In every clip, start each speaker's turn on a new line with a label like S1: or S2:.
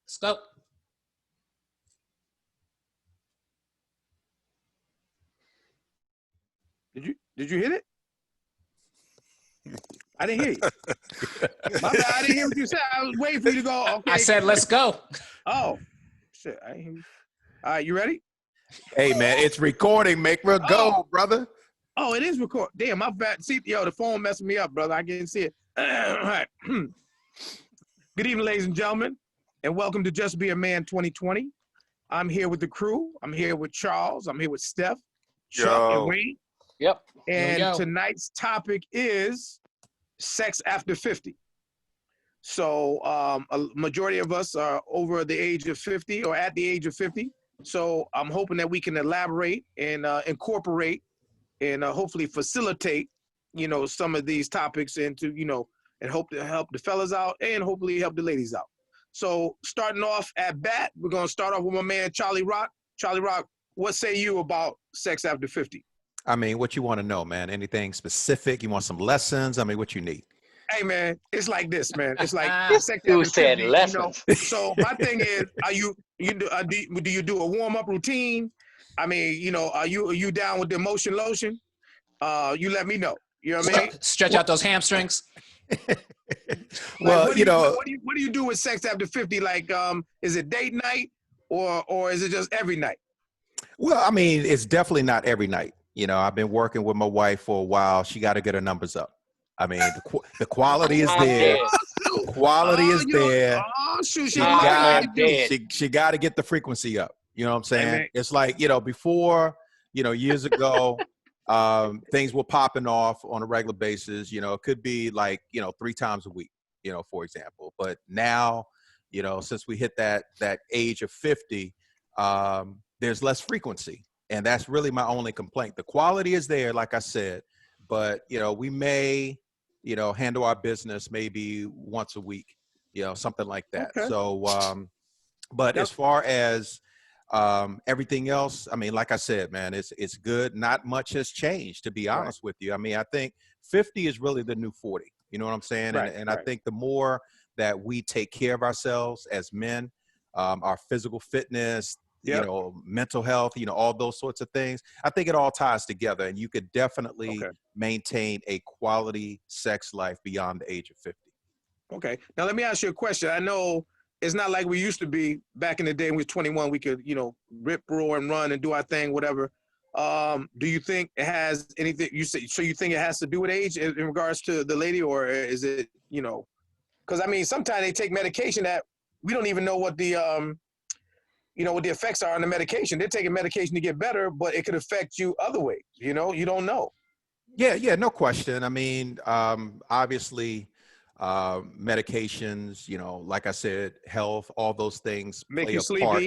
S1: Let's go.
S2: Did you hit it? I didn't hear you. My bad. I didn't hear what you said. I was waiting for you to go. Okay.
S1: I said, let's go.
S2: Oh, shit. I didn't hear you. All right, you ready?
S3: Hey, man, it's recording. Make her go, brother.
S2: Oh, it is recording. Damn, my bad. See, yo, the phone messing me up, brother. I can't see it. All right. Good evening, ladies and gentlemen, and welcome to Just Be a Man 2020. I'm here with the crew. I'm here with Charles. I'm here with Steph, Chuck, and Wayne.
S1: Yep.
S2: And tonight's topic is sex after 50. So a majority of us are over the age of 50 or at the age of 50. So I'm hoping that we can elaborate and incorporate and hopefully facilitate, some of these topics into, and hope to help the fellas out and hopefully help the ladies out. So starting off at bat, we're going to start off with my man, Charlie Rock. Charlie Rock, what say you about sex after 50?
S3: I mean, what you want to know, man? Anything specific? You want some lessons? I mean, what you need?
S2: Hey, man, it's like this, man. It's like sex
S4: You
S2: after
S4: said
S2: 50,
S4: lessons.
S2: So my thing is, do you do a warm-up routine? I mean, are you down with the emotion lotion? You let me know. You know what I mean?
S1: Stretch out those hamstrings.
S3: Well,
S2: what do you do with sex after 50? Like, is it date night or is it just every night?
S3: Well, I mean, it's definitely not every night. I've been working with my wife for a while. She got to get her numbers up. I mean, the quality is there. The quality is there.
S2: Oh, shoot.
S3: She got to get the frequency up. You know what I'm saying?
S2: Amen.
S3: It's like, before, years ago, things were popping off on a regular basis. It could be like, 3 times a week, for example. But now, since we hit that age of 50, there's less frequency. And that's really my only complaint. The quality is there, like I said, but, we may, handle our business maybe once a week, something like that.
S2: Okay.
S3: So, but as far as everything else, I mean, like I said, man, it's good. Not much has changed, to be honest with you. I mean, I think 50 is really the new 40. You know what I'm saying?
S2: Right,
S3: and I think the more that we take care of ourselves as men, our physical fitness, mental health, all those sorts of things, I think it all ties together, and you could definitely maintain a quality sex life beyond the age of 50. Okay.
S2: Now, let me ask you a question. I know it's not like we used to be back in the day when we were 21. We could, rip, roar, and run and do our thing, whatever. Do you think it has anything, you think it has to do with age in regards to the lady, or is it, because, I mean, sometimes they take medication that we don't even know what the, what the effects are on the medication. They're taking medication to get better, but it could affect you other ways. You don't know.
S3: Yeah, no question. I mean, obviously, medications, like I said, health, all those things
S2: make you sleepy.
S3: Part.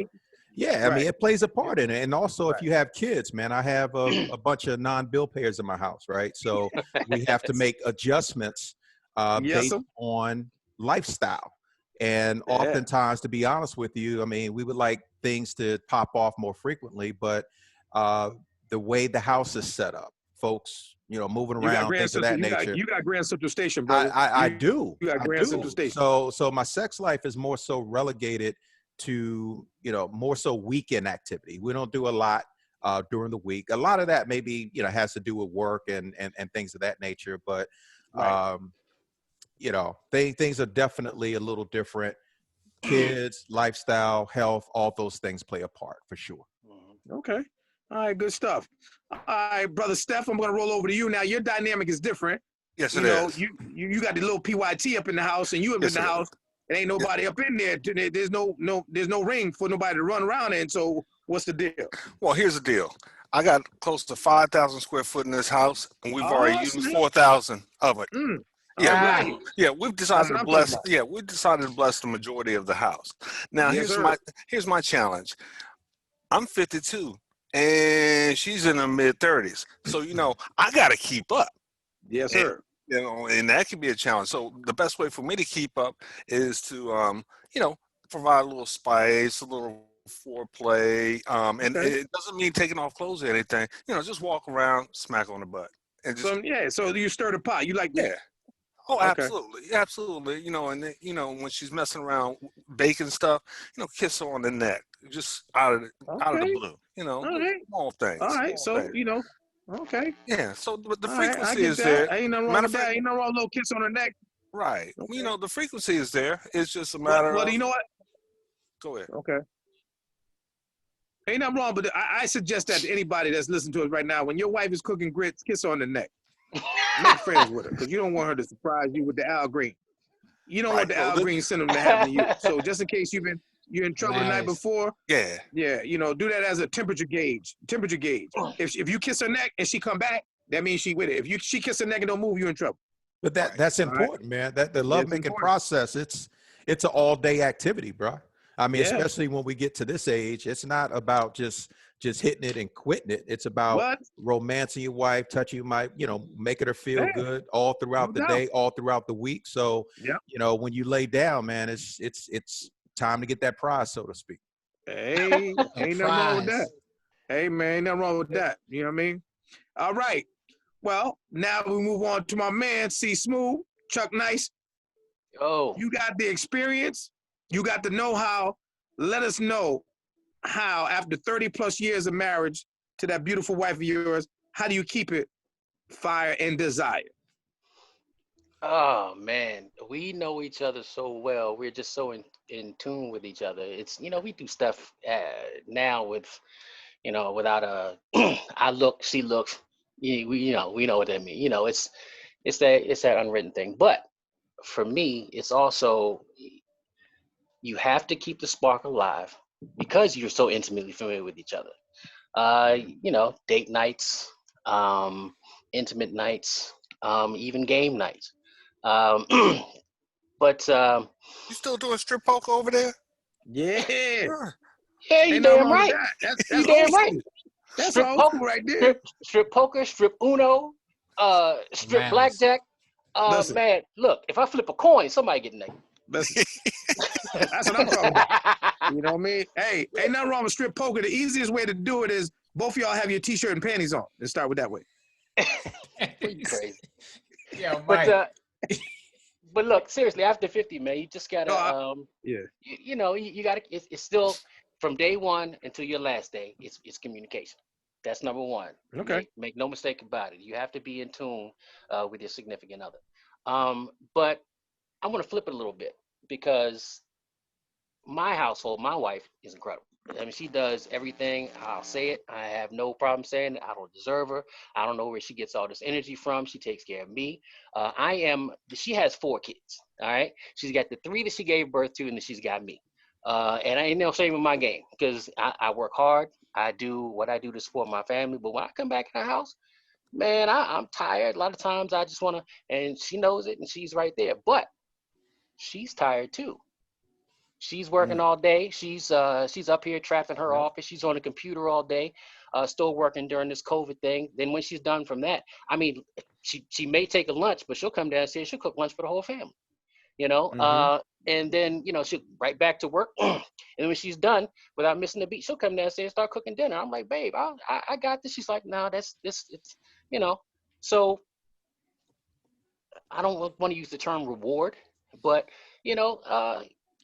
S3: Yeah, I mean, it plays a part in it. And also, if you have kids, man, I have a bunch of non-bill payers in my house, right? So we have to make adjustments based on lifestyle. And oftentimes, to be honest with you, I mean, we would like things to pop off more frequently, but the way the house is set up, folks, moving around, things of that nature.
S2: You got Grand Central Station, bro.
S3: I do.
S2: You got Grand Central Station.
S3: So my sex life is more so relegated to, more so weekend activity. We don't do a lot during the week. A lot of that maybe, has to do with work and things of that nature. But, things are definitely a little different. Kids, lifestyle, health, all those things play a part for sure.
S2: Okay. All right, good stuff. All right, brother Steph, I'm gonna roll over to you now. Your dynamic is different.
S5: Yes, it is.
S2: You got the little PYT up in the house, and you up in the house. There ain't nobody up in there. There's no ring for nobody to run around in. So what's the deal?
S5: Well, here's the deal. I got close to 5,000 square foot in this house, and we've already used 4,000 of it. We've decided to bless. Yeah, we decided to bless the majority of the house. Now, here's my challenge. I'm 52. And she's in her mid-30s. So, I got to keep up.
S2: Yes, sir.
S5: And that can be a challenge. So the best way for me to keep up is to, provide a little spice, a little foreplay. And it doesn't mean taking off clothes or anything. Just walk around, smack on the butt. And just,
S2: so you stir the pot. You like that?
S5: Oh,
S2: Okay.
S5: absolutely, absolutely. You know, and then, you know, when she's messing around baking stuff, you know, kiss her on the neck, just out of the
S2: Okay.
S5: blue. You know,
S2: All right.
S5: small
S2: All
S5: things,
S2: right.
S5: small
S2: So,
S5: things.
S2: you know, okay.
S5: Yeah. So, but the
S2: All right. I
S5: frequency
S2: get
S5: is
S2: that.
S5: there.
S2: Ain't nothing wrong
S5: Matter
S2: with
S5: of
S2: that.
S5: fact,
S2: Ain't nothing wrong with a little kiss on her neck.
S5: right. You
S2: Okay.
S5: know, the frequency is there. It's just a
S2: Well,
S5: matter
S2: well,
S5: of.
S2: you know what?
S5: Go ahead.
S2: Okay. Ain't nothing wrong, but I suggest that to anybody that's listening to us right now, when your wife is cooking grits, kiss her on the neck. Make friends with her, because you don't want her to surprise you with the Al Green. You don't
S5: Right.
S2: want the
S5: No,
S2: Al Green syndrome to happen to you. So just in case you're in trouble the night
S1: Hilarious.
S2: before,
S5: yeah.
S2: yeah, you know, do that as a temperature gauge. Temperature gauge. If you kiss her neck and she come back, that means she with it. If she kiss her neck and don't move, you in trouble.
S3: But
S5: Right.
S3: that's
S2: All right.
S3: important, man. That the
S2: That's
S3: lovemaking
S2: important.
S3: process, it's an all day activity, bro. I mean,
S2: Yeah.
S3: especially when we get to this age, it's not about just hitting it and quitting it. It's about
S2: What?
S3: romancing your wife, touching you, making her feel
S2: Yeah,
S3: good all
S2: no
S3: throughout the
S2: doubt.
S3: day, all throughout the week. So,
S2: Yep.
S3: when you lay down, man, it's time to get that prize, so to speak.
S2: Hey, ain't nothing wrong with that.
S1: Surprise.
S2: Hey, man, ain't nothing wrong with that. You know what I mean? All right. Well, now we move on to my man, C Smooth, Chuck Nice.
S4: Oh,
S2: You got the experience. You got the know-how. Let us know how, after 30 plus years of marriage to that beautiful wife of yours, how do you keep it fire and desire?
S4: oh man, we know each other so well. We're just so in tune with each other. It's we do stuff now with without a I look, she looks. We know what that means. It's that unwritten thing. But for me, it's also you have to keep the spark alive because you're so intimately familiar with each other. Date nights, intimate nights, even game nights. Um, but
S5: You still doing strip poker over there?
S2: Yeah.
S5: Sure.
S4: yeah, you
S2: Ain't nothing
S4: damn
S2: wrong with
S4: right.
S2: that. That's
S4: You
S2: old
S4: damn right.
S2: school. That's
S4: Strip
S2: old
S4: poker,
S2: school right there.
S4: strip poker, strip Uno, strip
S1: Hilarious.
S4: blackjack.
S2: Listen,
S4: Man, look, if I flip a coin, somebody get naked.
S2: listen. That's what I'm talking about. You know what I mean? Hey, ain't nothing wrong with strip poker. The easiest way to do it is both of y'all have your t-shirt and panties on. Let's start with that way.
S4: You crazy.
S1: Yeah,
S4: But
S1: right.
S4: but look, seriously, after 50, man, you just
S2: No,
S4: gotta
S2: yeah.
S4: you gotta it's still from day one until your last day, it's communication. That's number one.
S2: Okay.
S4: Make no mistake about it. You have to be in tune with your significant other. But I want to flip it a little bit because my household, my wife is incredible. I mean, she does everything. I'll say it. I have no problem saying it. I don't deserve her. I don't know where she gets all this energy from. She takes care of me. She has 4 kids. All right. She's got the 3 that she gave birth to, and then she's got me. And I ain't no shame in my game because I work hard. I do what I do to support my family. But when I come back in the house, man, I'm tired. A lot of times I just want to, and she knows it, and she's right there. But she's tired too. She's working
S2: Mm.
S4: all day. She's up here trapped in her
S2: Yeah.
S4: office. She's on the computer all day, still working during this COVID thing. Then when she's done from that, I mean, she may take a lunch, but she'll come downstairs. She'll cook lunch for the whole family. You know,
S2: Mm-hmm.
S4: and then she'll right back to work. And when she's done, without missing a beat, she'll come downstairs and start cooking dinner. I'm like, babe, I got this. She's like, no, that's this. It's you know. So I don't want to use the term reward, but you know,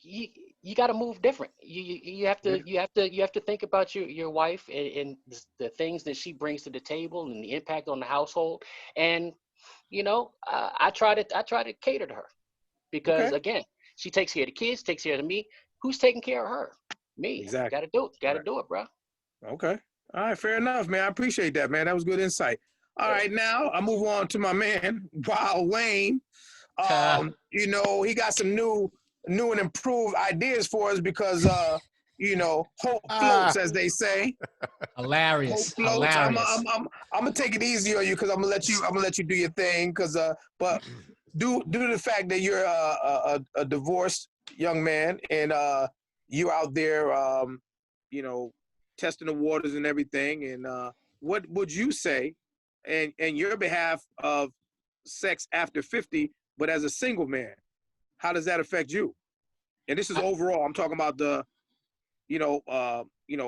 S4: you you got to move different. You have
S2: Yeah.
S4: to think about your wife and the things that she brings to the table and the impact on the household. And I try to cater to her because
S2: Okay.
S4: again, she takes care of the kids, takes care of me. Who's taking care of her? Me. Got
S2: Exactly.
S4: to do it. Got to
S2: Right.
S4: do it, bro.
S2: Okay. All right. Fair enough, man. I appreciate that, man. That was good insight. All right. Now I move on to my man, Wild Wayne. He got some new and improved ideas for us because hope floats, as they say. Hope
S1: Hilarious.
S2: floats.
S1: Hilarious.
S2: I'm gonna take it easy on you because I'm gonna let you do your thing. But due to the fact that you're a divorced young man and you out there, testing the waters and everything. And what would you say, and your behalf of sex after 50, but as a single man, how does that affect you? And this is overall. I'm talking about the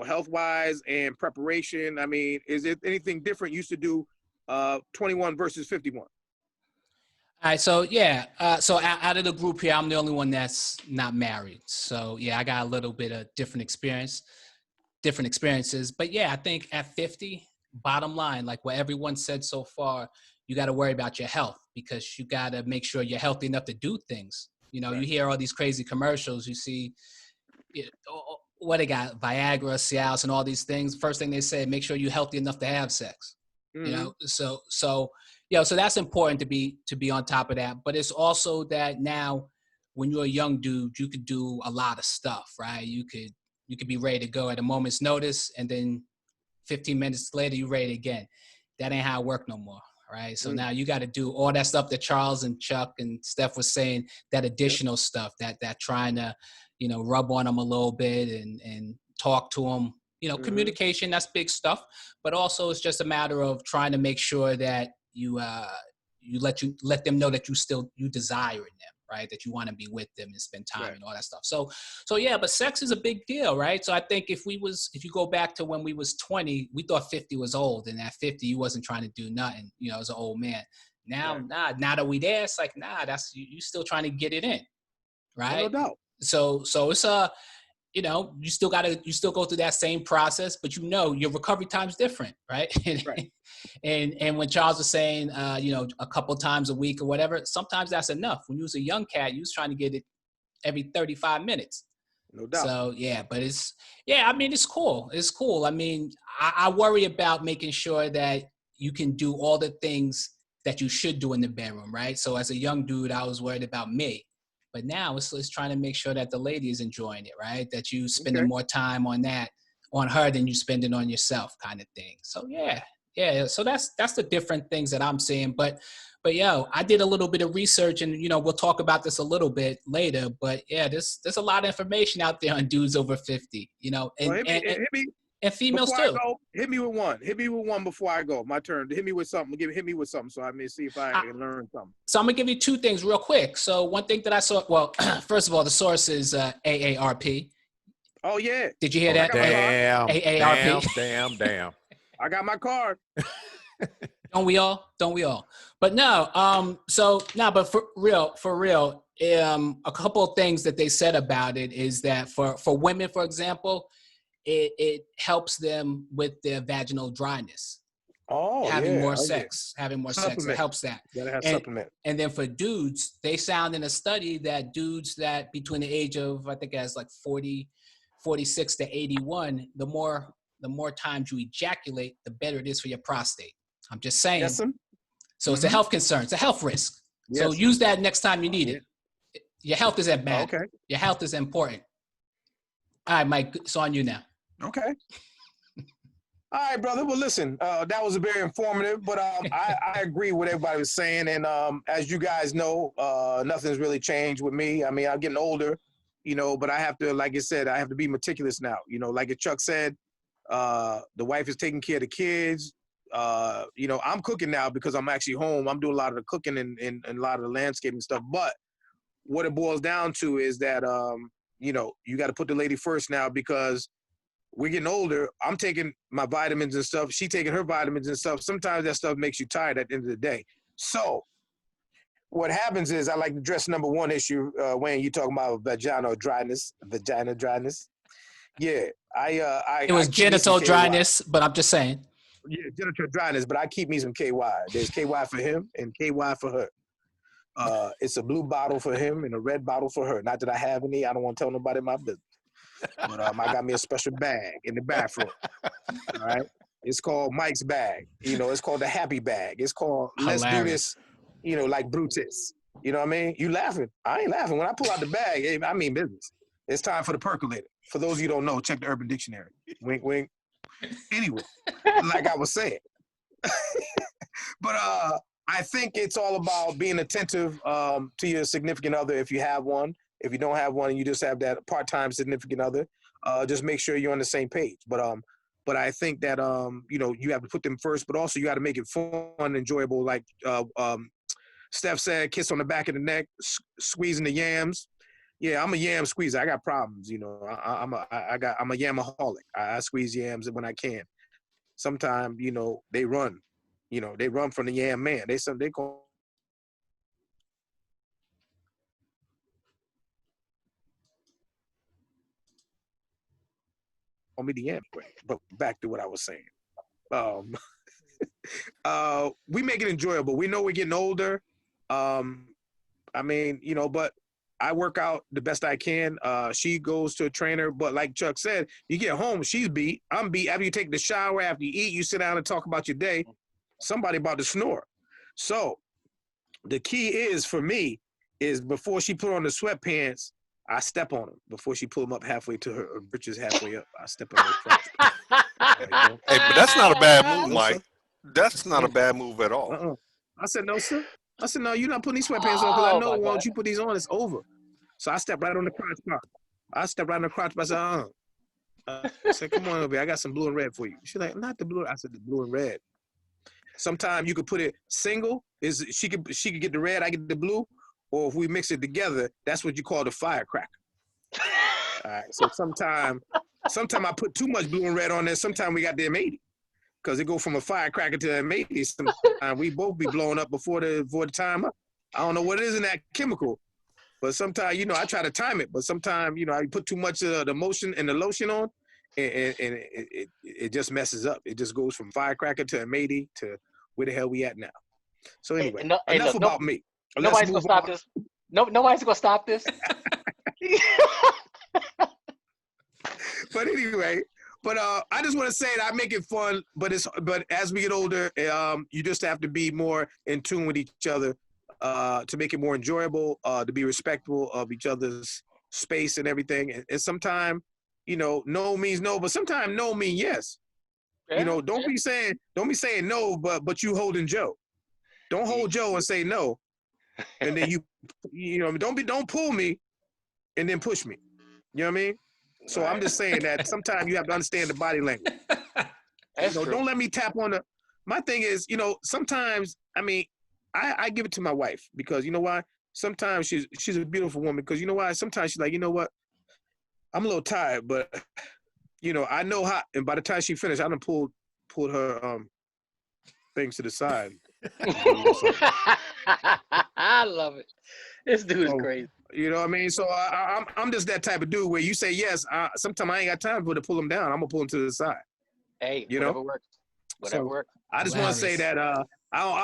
S2: health wise and preparation. I mean, is it anything different you used to do 21 versus 51?
S1: All right, so yeah, so out of the group here, I'm the only one that's not married. So yeah, I got a little bit of different experiences. But yeah, I think at 50, bottom line, like what everyone said so far, you got to worry about your health because you got to make sure you're healthy enough to do things. You know,
S2: Right.
S1: you hear all these crazy commercials. You see, what they got, Viagra, Cialis, and all these things. First thing they say, make sure you're healthy enough to have sex. You know, so that's important to be on top of that. But it's also that now when you're a young dude, you could do a lot of stuff, right? You could be ready to go at a moment's notice, and then 15 minutes later you're ready again. That ain't how it work no more, right? So now you got to do all that stuff that Charles and Chuck and Steph was saying, that additional stuff, that trying to, rub on them a little bit and talk to them. Communication, that's big stuff, but also it's just a matter of trying to make sure that you let them know that you desire in them, right? That you want to be with them and spend time and all that stuff. So yeah, but sex is a big deal, right? So I think if you go back to when we was 20, we thought 50 was old, and at 50 you wasn't trying to do nothing, as an old man. Now, now that we there, it's like, that's you still trying to get it in, right?
S2: No doubt.
S1: So it's you still go through that same process, but your recovery time's different, right?
S2: Right.
S1: and when Charles was saying, a couple times a week or whatever, sometimes that's enough. When you was a young cat, you was trying to get it every 35 minutes.
S2: No doubt.
S1: So yeah, but it's cool. It's cool. I mean, I worry about making sure that you can do all the things that you should do in the bedroom, right? So as a young dude, I was worried about me. But now it's trying to make sure that the lady is enjoying it, right? That you spending more time on her than you spending on yourself, kind of thing. So yeah. So that's the different things that I'm seeing. But I did a little bit of research, and we'll talk about this a little bit later. But yeah, there's a lot of information out there on dudes over 50,
S2: hit me
S1: and females
S2: before
S1: too.
S2: I go. Hit me with one before I go. My turn. Hit me with something. Hit me with something so I may see if I can learn something.
S1: So I'm gonna give you two things real quick. So one thing that I saw, well, first of all, the source is AARP.
S2: Oh yeah.
S1: Did you hear that?
S3: Damn.
S1: AARP.
S2: I got my card.
S1: Don't we all? But no, but for real, a couple of things that they said about it is that for women, for example, it helps them with their vaginal dryness. Having more sex, it helps that.
S2: You gotta have supplement.
S1: And then for dudes, they found in a study that dudes that between the age of, I think as like 46 to 81, the more times you ejaculate, the better it is for your prostate. I'm just saying.
S2: Yes, sir.
S1: So it's a health concern. It's a health risk.
S2: Yes.
S1: So use that next time you need it. Your health is at bat.
S2: Okay.
S1: Your health is important. All right, Mike, it's on you now.
S2: Okay. All right, brother. Well, listen, that was very informative, but I agree with everybody was saying. And as you guys know, nothing's really changed with me. I mean, I'm getting older, but I have to, like I said, I have to be meticulous now. Like Chuck said, the wife is taking care of the kids. I'm cooking now because I'm actually home. I'm doing a lot of the cooking and a lot of the landscaping stuff. But what it boils down to is that, you got to put the lady first now because we're getting older. I'm taking my vitamins and stuff. She taking her vitamins and stuff. Sometimes that stuff makes you tired at the end of the day. So what happens is I like to address number one issue, Wayne, you talking about vagina dryness. Yeah.
S1: It was genital dryness, but I'm just saying.
S2: Yeah, genital dryness, but I keep me some KY. There's KY for him and KY for her. It's a blue bottle for him and a red bottle for her. Not that I have any. I don't want to tell nobody my business. But I got me a special bag in the bathroom. All right. It's called Mike's bag. It's called the happy bag. It's called Let's do this, like Brutus. You know what I mean? You laughing. I ain't laughing. When I pull out the bag, I mean business. It's time for the percolator. For those of you who don't know, check the Urban Dictionary. Wink, wink. Anyway, like I was saying. But I think it's all about being attentive to your significant other if you have one. If you don't have one and you just have that part-time significant other, just make sure you're on the same page. But I think that you have to put them first, but also you got to make it fun, enjoyable. Like Steph said, kiss on the back of the neck, squeezing the yams. Yeah, I'm a yam squeezer. I got problems, I'm a yamaholic. I squeeze yams when I can. Sometimes, they run. They run from the yam man. They call me the end. But back to what I was saying. We make it enjoyable. We know we're getting older. I mean, you know, but I work out the best I can. She goes to a trainer, but like Chuck said, you get home, she's beat. I'm beat. After you take the shower, after you eat, you sit down and talk about your day. Somebody about to snore. So the key is for me is before she put on the sweatpants, I step on them. Before she pull them up halfway to her britches halfway up, I step on her crotch.
S5: Hey, but that's not a bad move,
S2: No,
S5: Mike.
S2: sir.
S5: That's not a bad move at all.
S2: I said, no, sir. I said, no, you're not putting these sweatpants on because I
S4: Oh
S2: know
S4: my
S2: once
S4: God.
S2: you put these on, it's over. So I stepped right on the crotch part. I stepped right on the crotch. I said, I said, come on, baby, I got some blue and red for you. She's like, not the blue. I said, the blue and red. Sometimes you could put it single. Is she could get the red, I get the blue, or if we mix it together, that's what you call the firecracker. All right. So sometimes I put too much blue and red on there. Sometimes we got the M80 because it go from a firecracker to an M80. Sometimes we both be blowing up before the time up. I don't know what it is in that chemical, but sometimes, you know, I try to time it, but sometimes, you know, I put too much of the motion and the lotion on, and it just messes up. It just goes from firecracker to M80 to where the hell we at now. So anyway, enough about me.
S4: Nobody's gonna stop this. No, nobody's gonna stop this.
S2: But anyway, I just want to say that I make it fun, but as we get older, you just have to be more in tune with each other to make it more enjoyable, to be respectful of each other's space and everything. And sometimes, you know, no means no, but sometimes no means yes.
S4: Yeah,
S2: you know, don't be saying no, but you holding Joe. Don't hold Joe and say no, and then you know, don't pull me and then push me. You know what I mean? So I'm just saying that sometimes you have to understand the body language.
S4: That's true.
S2: Don't let me tap on the. My thing is, you know, sometimes I mean, I give it to my wife because you know why? Sometimes she's a beautiful woman because you know why? Sometimes she's like, you know what? I'm a little tired, but you know, I know how. And by the time she finished, I done pulled her things to the side.
S4: I love it. This dude is crazy.
S2: You know what I mean? So I'm just that type of dude where you say yes. Sometimes I ain't got time for to pull them down. I'm gonna pull them to the side.
S4: Hey,
S2: you
S4: whatever
S2: know?
S4: works. Whatever works.
S2: I just want to say that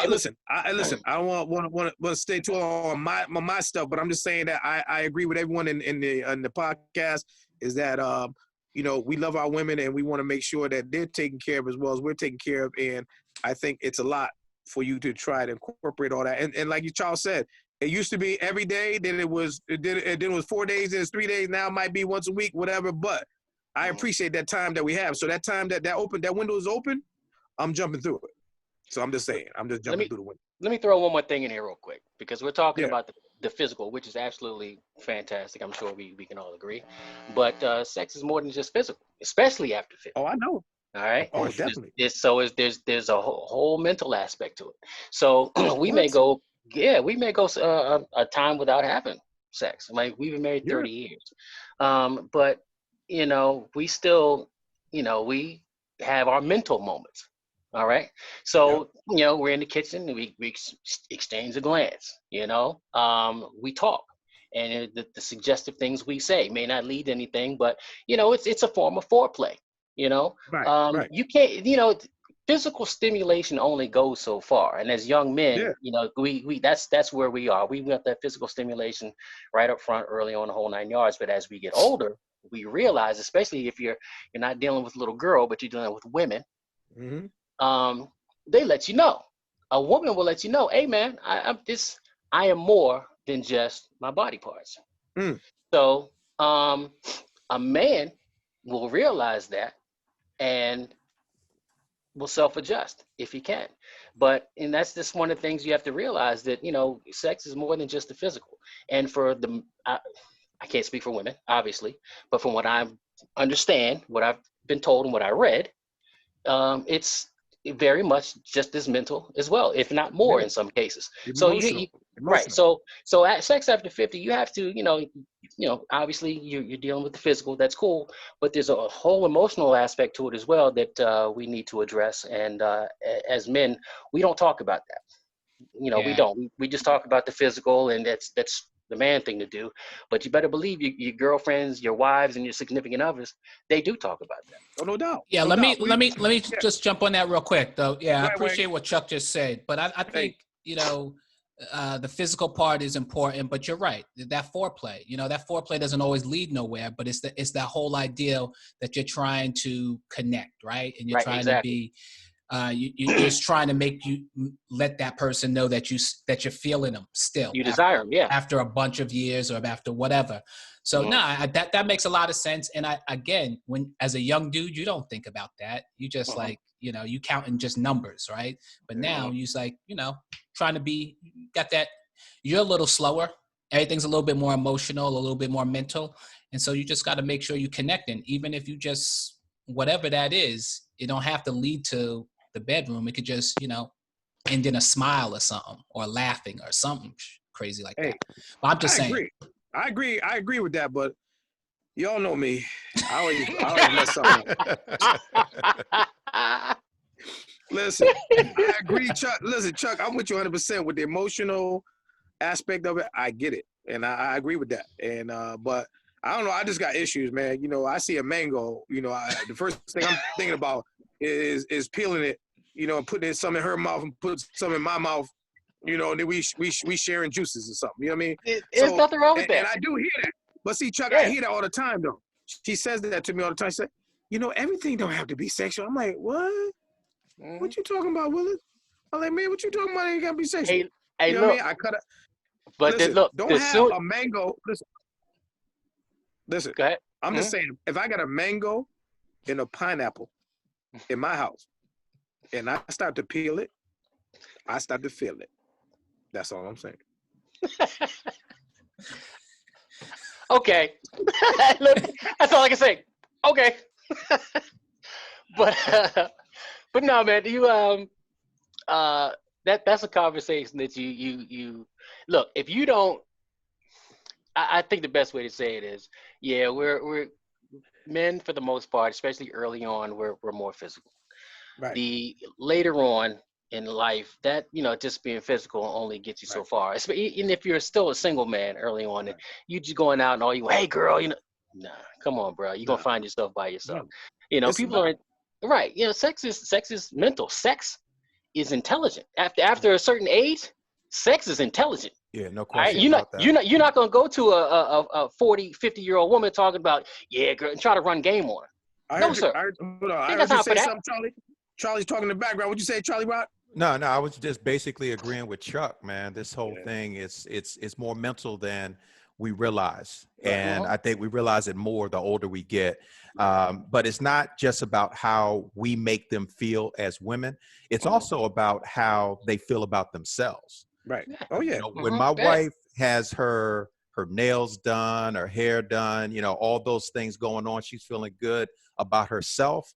S2: listen. I don't want to stay too long on my stuff, but I'm just saying that I agree with everyone in the podcast. Is that you know, we love our women and we want to make sure that they're taken care of as well as we're taken care of. And I think it's a lot for you to try to incorporate all that. And like Charles said, it used to be every day. Then it was 4 days. Then it's 3 days. Now it might be once a week, whatever. But I appreciate that time that we have. So that time that window is open, I'm jumping through it. So I'm just saying, I'm just jumping through the window.
S4: Let me throw one more thing in here real quick because we're talking about the physical, which is absolutely fantastic. I'm sure we can all agree. But sex is more than just physical, especially after 50.
S2: Oh, I know.
S4: All right.
S2: Oh, definitely.
S4: There's a whole mental aspect to it. So we may go a time without having sex. Like we've been married 30 years. But you know, we still, you know, we have our mental moments. All right. So, you know, we're in the kitchen and we exchange a glance, you know, we talk and the suggestive things we say may not lead to anything, but you know, it's a form of foreplay, you know,
S2: right.
S4: You can't, you know, physical stimulation only goes so far. And as young men, you know, we that's where we are. We got that physical stimulation right up front early on the whole 9 yards. But as we get older, we realize, especially if you're not dealing with a little girl, but you're dealing with women, they let you know. A woman will let you know, hey man, I am more than just my body parts. So a man will realize that and will self-adjust if he can. And that's just one of the things you have to realize, that, you know, sex is more than just the physical. And for I can't speak for women, obviously, but from what I understand, what I've been told and what I read, it's very much just as mental as well, if not more in some cases.
S2: Emotional.
S4: Right. So at sex after 50, you have to, you know, obviously you're dealing with the physical, that's cool, but there's a whole emotional aspect to it as well that we need to address. And as men, we don't talk about that. You know, we don't. We just talk about the physical, and that's the man thing to do. But you better believe your girlfriends, your wives, and your significant others, they do talk about that.
S2: Oh, no doubt.
S1: Yeah,
S2: no
S1: let
S2: doubt.
S1: me just jump on that real quick though. Yeah, I
S2: Right,
S1: appreciate what Chuck just said, but I think the physical part is important. But you're right, that foreplay. That foreplay doesn't always lead nowhere, but it's that whole idea that you're trying to connect, right? And you're trying to be. You're just trying to let that person know that you're feeling them still.
S4: You desire them, yeah.
S1: After a bunch of years or after whatever. So that makes a lot of sense. And again, when as a young dude, you don't think about that. You just you counting just numbers, right? But now you're like, trying to be got that. You're a little slower. Everything's a little bit more emotional, a little bit more mental, and so you just got to make sure you connecting, even if you just whatever that is. It don't have to lead to the bedroom. It could just, end in a smile or something, or laughing or something crazy like that. But I'm just saying.
S2: I agree with that, but y'all know me. I always mess something up. Listen, I agree, Chuck. Listen, Chuck, I'm with you 100% with the emotional aspect of it. I get it, and I agree with that. And but I don't know. I just got issues, man. I see a mango. The first thing I'm thinking about is peeling it. And putting some in her mouth and put some in my mouth. And then we sharing juices or something. You know what I mean?
S4: There's nothing wrong with that.
S2: And I do hear that. But see, Chuck, I hear that all the time, though. She says that to me all the time. She said, everything don't have to be sexual. I'm like, what? What you talking about, Willis? I'm like, man, what you talking about? Ain't got to be sexual.
S4: Hey,
S2: you know
S4: look.
S2: What I mean? I cut it.
S4: But
S2: listen,
S4: look,
S2: don't have a mango. Listen.
S4: Go ahead.
S2: I'm just saying, if I got a mango and a pineapple in my house, and I start to peel it, I start to feel it. That's all I'm saying.
S4: Okay. That's all I can say. Okay. but no, man, that's a conversation that you look, if you don't, I think the best way to say it is, we're men for the most part, especially early on, we're more physical.
S2: Right.
S4: The later on in life, that just being physical only gets you so far. Even if you're still a single man early on, and you just going out and all hey girl, nah, come on, bro, you're gonna find yourself by yourself. People are right. Sex is mental. Sex is intelligent. After a certain age, sex is intelligent.
S3: Yeah, no question
S4: about
S3: that.
S4: You're not gonna go to a 40, 50-year-old woman talking about girl and try to run game on her. No, sir.
S2: I heard you say something, Charlie. Charlie's talking in the background. What'd you say, Charlie Rock?
S3: No, I was just basically agreeing with Chuck, man. This whole thing it's more mental than we realize. And I think we realize it more the older we get. But it's not just about how we make them feel as women. It's also about how they feel about themselves.
S2: Right. Oh, yeah.
S3: When my wife has her nails done, her hair done, all those things going on, she's feeling good about herself,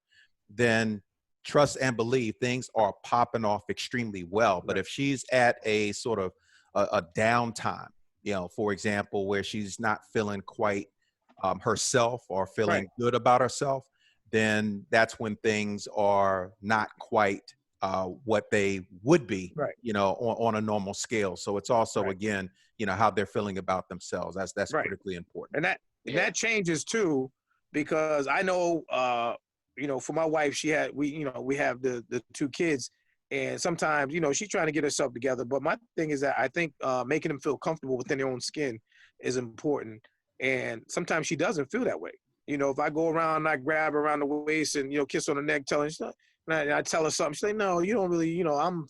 S3: then trust and believe things are popping off extremely well. But if she's at a sort of a downtime, for example, where she's not feeling quite herself or feeling good about herself, then that's when things are not quite what they would be, on a normal scale. So it's also, again, how they're feeling about themselves. That's critically important.
S2: And that changes too, because I know, for my wife, we have the two kids, and sometimes, she's trying to get herself together. But my thing is that I think making them feel comfortable within their own skin is important. And sometimes she doesn't feel that way. If I go around and I grab her around the waist and, kiss on the neck, tell her, and I tell her something, she say, no, you don't really, I'm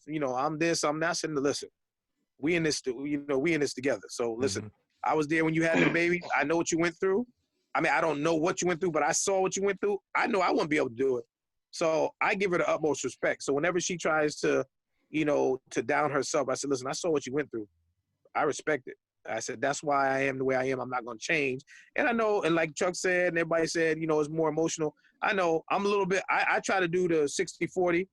S2: this, I'm not sitting to listen. We in this, we in this together. So listen, I was there when you had the baby. I know what you went through. I mean, I don't know what you went through, but I saw what you went through. I know I wouldn't be able to do it. So I give her the utmost respect. So whenever she tries to, to down herself, I said, listen, I saw what you went through. I respect it. I said, that's why I am the way I am. I'm not going to change. And I know, and like Chuck said, and everybody said, it's more emotional. I know I'm a little bit, I try to do the 60-40,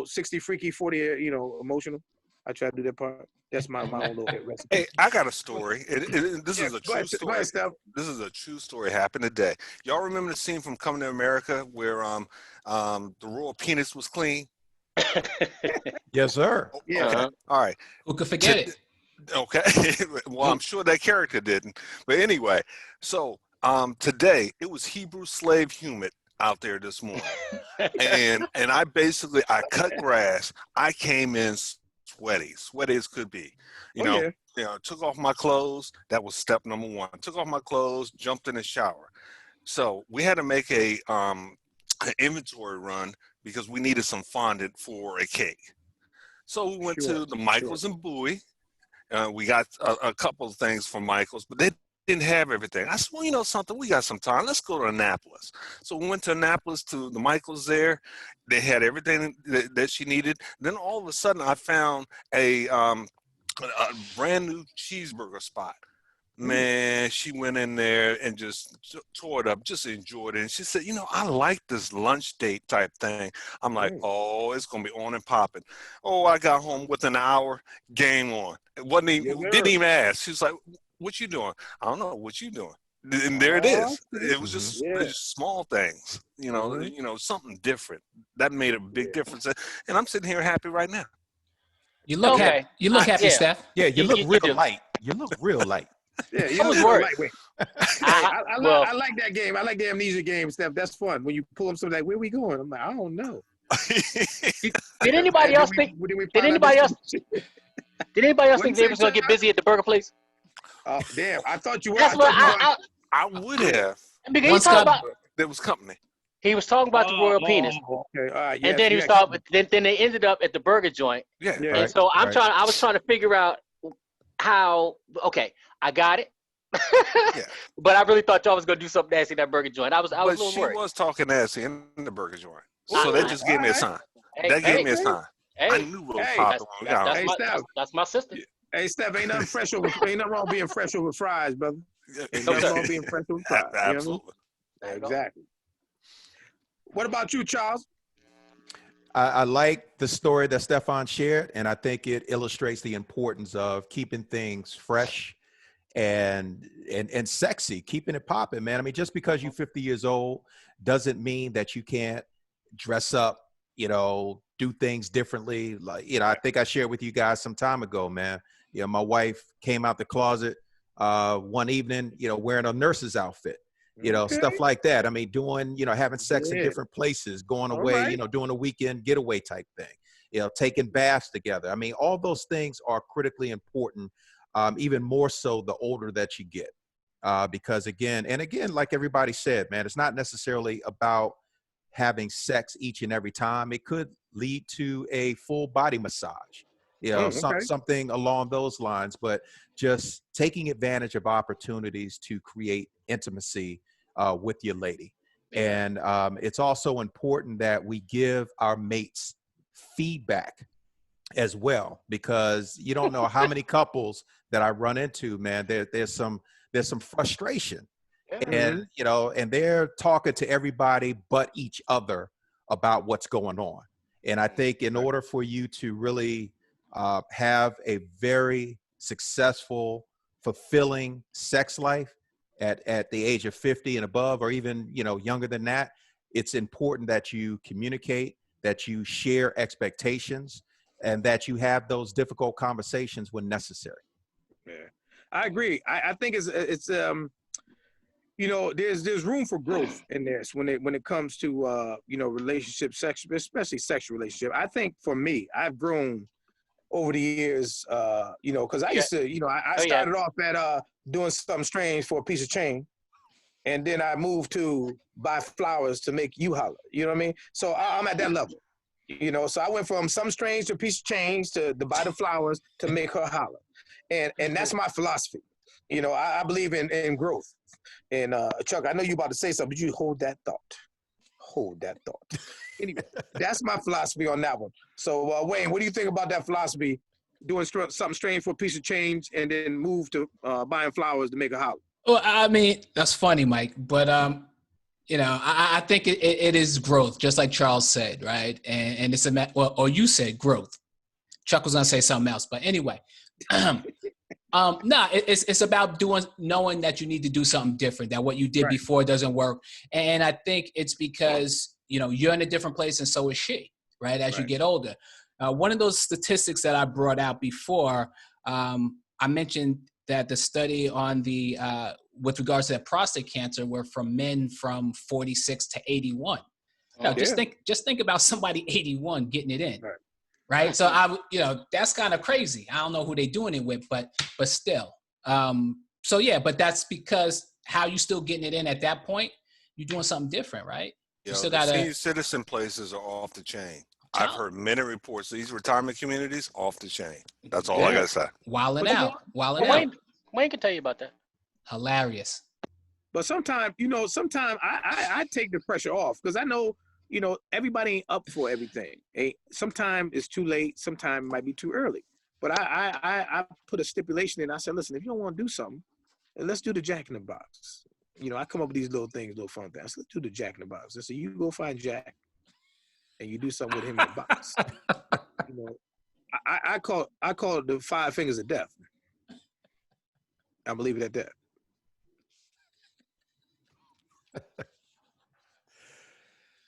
S2: 60 freaky, 40, emotional. I try to do that part. That's my own little recipe.
S5: Hey, I got a story. This is a true story.
S2: Go ahead, Steph.
S5: This is a true story. Happened today. Y'all remember the scene from Coming to America where the royal penis was clean?
S3: Yes, sir.
S2: Yeah.
S5: Okay. All right.
S1: Who could forget it?
S5: Okay. Well, I'm sure that character didn't. But anyway, so today it was Hebrew slave humid out there this morning. And I cut grass. I came in sweaty as could be. You know, took off my clothes. That was step number one. Took off my clothes, jumped in the shower. So we had to make an inventory run because we needed some fondant for a cake. So we went to the Michaels and Bowie. We got a couple of things from Michaels, but they didn't have everything. I said, well, you know something, we got some time. Let's go to Annapolis. So we went to Annapolis to the Michaels there. They had everything that she needed. Then all of a sudden, I found a brand new cheeseburger spot. Man, she went in there and just tore it up, just enjoyed it. And she said, you know, I like this lunch date type thing. I'm like, oh, it's going to be on and popping. Oh, I got home within an hour, game on. It wasn't even, didn't even ask. She was like, what you doing? I don't know. What you doing? And there it is. It was just, just small things, you know, something different. That made a big difference. And I'm sitting here happy right now.
S1: You look happy. You look happy, Steph.
S3: Yeah, you look real light. You look real light.
S2: Yeah, you look real lightweight. I like that game. I like the amnesia game, Steph. That's fun. When you pull them something like, where we going? I'm like, I don't know.
S4: Did anybody else think? Did anybody else think they was gonna get busy at the burger place?
S2: Oh, damn! I thought you were.
S5: That's what I would have.
S4: Because he talked about
S5: there was company.
S4: He was talking about the royal penis.
S2: Okay, all right.
S4: And then he was talking. Then they ended up at the burger joint.
S5: Yeah.
S4: And so I was trying to figure out how. Okay, I got it. But I really thought y'all was gonna do something nasty in that burger joint. I was a little worried.
S5: She was talking nasty in the burger joint, so that just gave me a sign. That gave me a sign. I knew what was popping.
S4: That's my sister.
S2: Hey, Steph, ain't nothing wrong being fresh over fries, brother. Ain't nothing wrong being fresh over fries.
S5: Absolutely.
S2: You know what I mean? Exactly. What about you, Charles?
S3: I like the story that Stefan shared, and I think it illustrates the importance of keeping things fresh and sexy, keeping it popping, man. I mean, just because you're 50 years old doesn't mean that you can't dress up, you know, do things differently. Like, you know, I think I shared with you guys some time ago, man. You know, my wife came out the closet one evening, you know, wearing a nurse's outfit, you know, stuff like that. I mean, doing, you know, having sex in different places, going away, you know, doing a weekend getaway type thing, you know, taking baths together. I mean, all those things are critically important, even more so the older that you get. Because again, like everybody said, man, it's not necessarily about having sex each and every time. It could lead to a full body massage, you know, something along those lines, but just taking advantage of opportunities to create intimacy with your lady. And it's also important that we give our mates feedback as well, because you don't know how many couples that I run into, man, there's some frustration. And, you know, and they're talking to everybody but each other about what's going on. And I think in order for you to really have a very successful, fulfilling sex life at the age of 50 and above, or even, you know, younger than that, it's important that you communicate, that you share expectations, and that you have those difficult conversations when necessary.
S2: Yeah, I agree. I think it's you know, there's room for growth in this when it comes to you know, relationship, sex, especially sexual relationship. I think for me, I've grown over the years, you know, because I used to, you know, I started off at doing something strange for a piece of change, and then I moved to buy flowers to make you holler. You know what I mean? So I'm at that level. You know, so I went from some strange to a piece of change to buy the flowers to make her holler, and that's my philosophy. You know, I believe in growth. And Chuck, I know you about to say something, but you hold that thought. Hold that thought. Anyway, that's my philosophy on that one. So Wayne, what do you think about that philosophy? Doing something strange for a piece of change and then move to buying flowers to make a holler.
S1: Well, I mean, that's funny, Mike, but you know, I think it is growth, just like Charles said, right? And it's or you said growth. Chuck was gonna say something else, but anyway, no, it's about knowing that you need to do something different, that what you did before doesn't work, and I think it's because, you know, you're in a different place and so is she, right? As you get older, one of those statistics that I brought out before, I I mentioned that the study on the with regards to that prostate cancer were from men from 46 to 81. No, just think about somebody 81 getting it in, right? So that's kind of crazy. I don't know who they're doing it with, but still. So yeah, but that's because how you still getting it in at that point? You're doing something different, right? You still
S5: the
S1: got
S5: senior citizen places are off the chain. I've heard many reports. These retirement communities off the chain. That's all I gotta say.
S1: Wilding out.
S4: Wayne can tell you about that.
S1: Hilarious.
S2: But sometimes, I take the pressure off because I know, everybody ain't up for everything. Sometimes it's too late. Sometimes it might be too early. But I put a stipulation in. I said, listen, if you don't want to do something, let's do the Jack in the Box. I come up with these little things, little fun things. Let's do the Jack in the Box. I said, you go find Jack and you do something with him in the box. I call it the 5 fingers of death. I'm gonna leave it at that.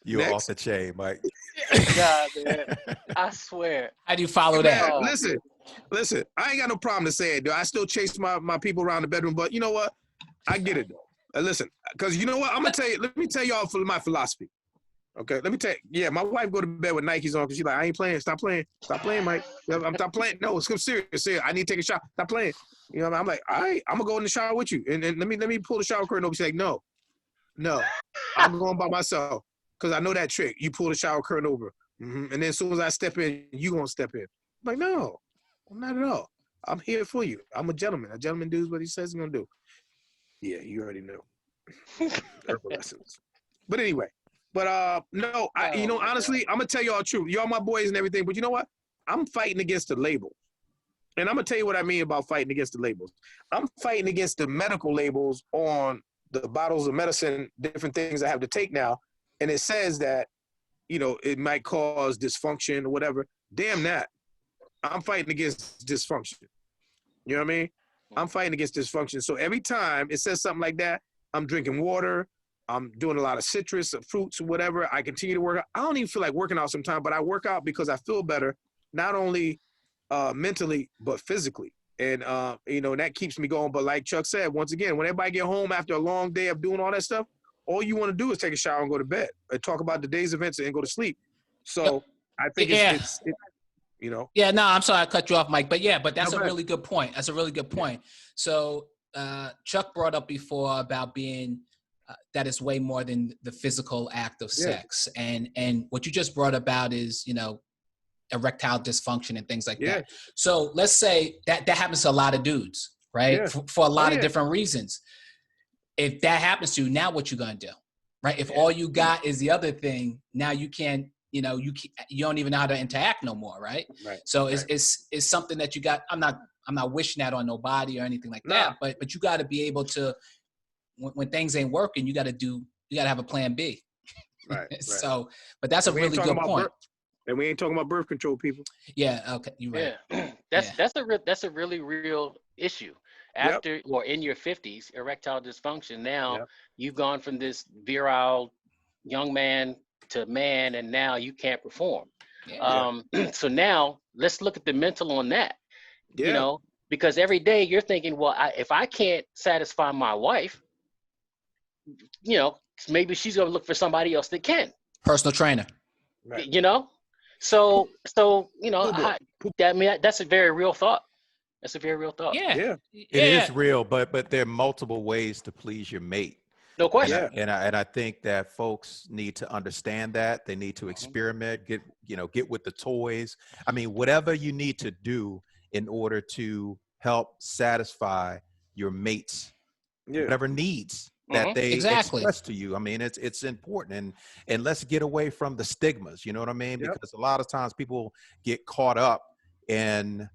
S3: You're off the chain, Mike.
S4: God, man. I swear.
S1: How do you follow that?
S2: Listen. I ain't got no problem to say it, though. I still chase my people around the bedroom, but you know what? I get it, though. Listen, because you know what? I'm gonna tell you. Let me tell y'all my philosophy. Okay, let me tell you. Yeah, my wife go to bed with Nikes on because she's like, I ain't playing. Stop playing, Mike. I'm stop playing. No, it's serious. I need to take a shower. Stop playing. I'm like, all right, I'm gonna go in the shower with you, and let me pull the shower curtain over. She's like, no, I'm going by myself because I know that trick. You pull the shower curtain over, and then as soon as I step in, you gonna step in. I'm like, no, not at all. I'm here for you. I'm a gentleman. A gentleman does what he says he's gonna do. Yeah, you already know. Herbal lessons. But anyway. But no, honestly, I'm gonna tell y'all the truth. Y'all my boys and everything, but you know what? I'm fighting against the label. And I'm gonna tell you what I mean about fighting against the labels. I'm fighting against the medical labels on the bottles of medicine, different things I have to take now. And it says that, it might cause dysfunction or whatever. Damn that. I'm fighting against dysfunction. You know what I mean? I'm fighting against dysfunction. So every time it says something like that, I'm drinking water. I'm doing a lot of citrus, fruits, or whatever. I continue to work out. I don't even feel like working out sometimes, but I work out because I feel better, not only mentally, but physically. And, that keeps me going. But like Chuck said, once again, when everybody get home after a long day of doing all that stuff, all you want to do is take a shower and go to bed and talk about the day's events and go to sleep. So I think it's
S1: Yeah, no, I'm sorry I cut you off, Mike. But that's a really good point. That's a really good point. So Chuck brought up before about being that is way more than the physical act of sex. And what you just brought about is, erectile dysfunction and things like that. So let's say that happens to a lot of dudes, right? For a lot of different reasons. If that happens to you, now what you gonna do, right? If all you got is the other thing, now you can't, you don't even know how to interact no more, right? So it's something that you got. I'm not wishing that on nobody or anything like that, but you got to be able to, when things ain't working, you got to have a plan B. Right. So, but that's a really good point.
S2: And we ain't talking about birth control, people.
S1: Yeah. Okay. You're right.
S4: Yeah. That's a really real issue. After or in your 50s, erectile dysfunction. Now you've gone from this virile young man to man, and now you can't perform. So now let's look at the mental on that. Because every day you're thinking, well, if I can't satisfy my wife, maybe she's gonna look for somebody else that can.
S1: Personal trainer.
S2: Right.
S4: So that's a very real thought. That's a very real thought.
S1: Yeah.
S3: It is real, but there are multiple ways to please your mate.
S4: No question.
S3: And I think that folks need to understand that. They need to experiment, get with the toys. I mean, whatever you need to do in order to help satisfy your mates, whatever needs that they express to you. I mean, it's important, and let's get away from the stigmas. You know what I mean? Because a lot of times people get caught up in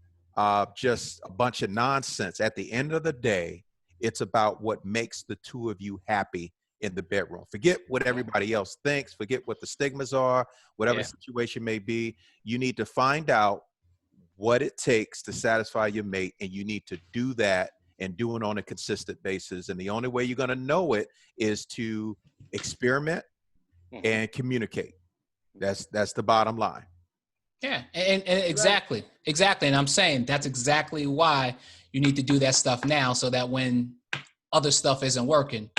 S3: just a bunch of nonsense. At the end of the day, it's about what makes the two of you happy in the bedroom. Forget what everybody else thinks. Forget what the stigmas are, whatever the situation may be. You need to find out what it takes to satisfy your mate, and you need to do that and do it on a consistent basis. And the only way you're going to know it is to experiment and communicate. That's the bottom line.
S1: Yeah, and exactly. And I'm saying that's exactly why you need to do that stuff now, so that when other stuff isn't working,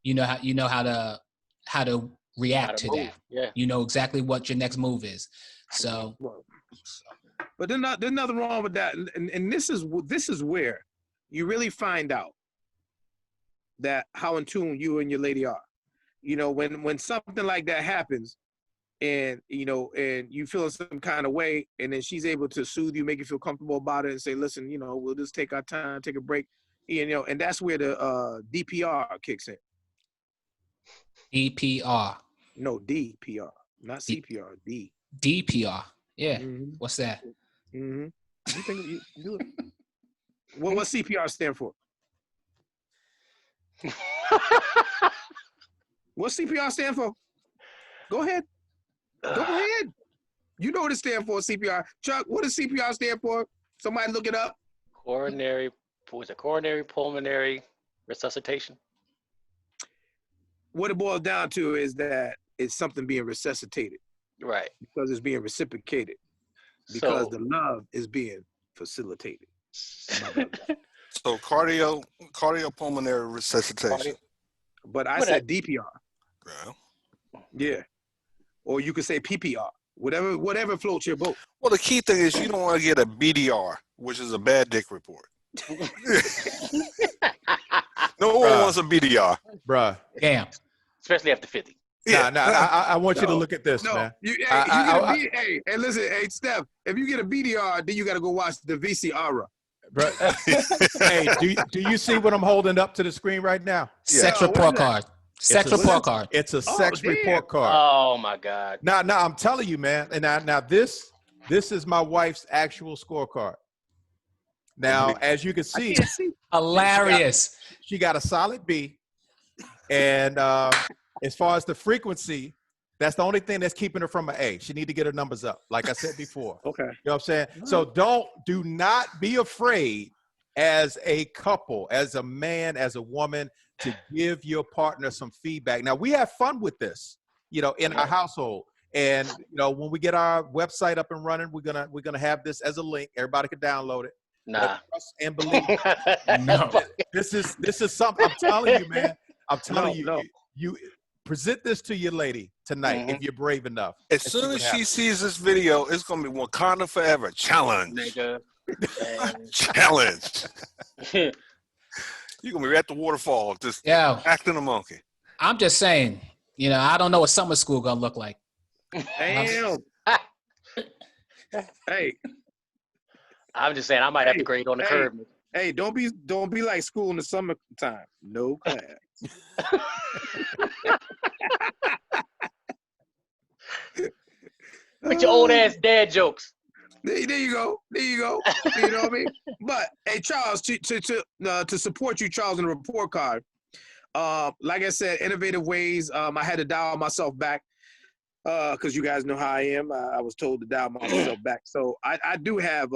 S1: you know how to react to
S4: move.
S1: that.
S4: Yeah.
S1: You know exactly what your next move is. So,
S2: but there's nothing wrong with that, and this is where you really find out that how in tune you and your lady are. You know, when something like that happens, and and you feel some kind of way, and then she's able to soothe you, make you feel comfortable about it, and say, listen, we'll just take our time, take a break, and that's where the DPR kicks in.
S1: DPR.
S2: No, DPR, not CPR. D.
S1: DPR. Yeah.
S2: Mm-hmm.
S1: What's that?
S2: Mm-hmm. You think you do it? What CPR stand for? What CPR stand for? Go ahead. Go ahead. You know what it stands for, CPR. Chuck, what does CPR stand for? Somebody look it up.
S4: Coronary pulmonary resuscitation.
S2: What it boils down to is that it's something being resuscitated.
S4: Right.
S2: Because it's being reciprocated. Because the love is being facilitated.
S5: So cardiopulmonary resuscitation.
S2: But I said DPR.
S5: Yeah.
S2: Yeah. Or you could say PPR. Whatever floats your boat.
S5: Well, the key thing is you don't want to get a BDR, which is a bad dick report. No one wants a BDR.
S3: Bruh.
S1: Damn.
S4: Especially after 50.
S3: Yeah. I want you to look at this, man.
S2: Hey, listen, hey, Steph, if you get a BDR, then you got to go watch the VCR.
S3: Hey, do you see what I'm holding up to the screen right now?
S1: Sex report card. Sex report card.
S3: It's a sex report card.
S4: Oh my God.
S3: Now I'm telling you, man. And now this is my wife's actual scorecard. Now, as you can see,
S1: hilarious.
S3: She got a solid B. And as far as the frequency, that's the only thing that's keeping her from an A. She need to get her numbers up, like I said before.
S2: Okay.
S3: You know what I'm saying? So do not be afraid as a couple, as a man, as a woman, to give your partner some feedback. Now, we have fun with this, in our household. And, when we get our website up and running, we're gonna have this as a link. Everybody can download it.
S4: Nah.
S3: Trust and believe. No. This is something I'm telling you, man. I'm telling you, you present this to your lady tonight if you're brave enough.
S5: As soon as she sees this video, it's gonna be Wakanda forever. Challenge.
S4: Nigga.
S5: Challenge. You're gonna be at the waterfall, just acting a monkey.
S1: I'm just saying, I don't know what summer school gonna look like.
S2: Damn. Hey.
S4: I'm just saying I might have to grade on the curve.
S2: Hey, don't be like school in the summertime. No class.
S4: With your old ass dad jokes.
S2: There you go. You know what I mean? But hey, Charles, to support you, Charles, in the report card. Like I said, innovative ways. I had to dial myself back because you guys know how I am. I was told to dial myself back. So I do have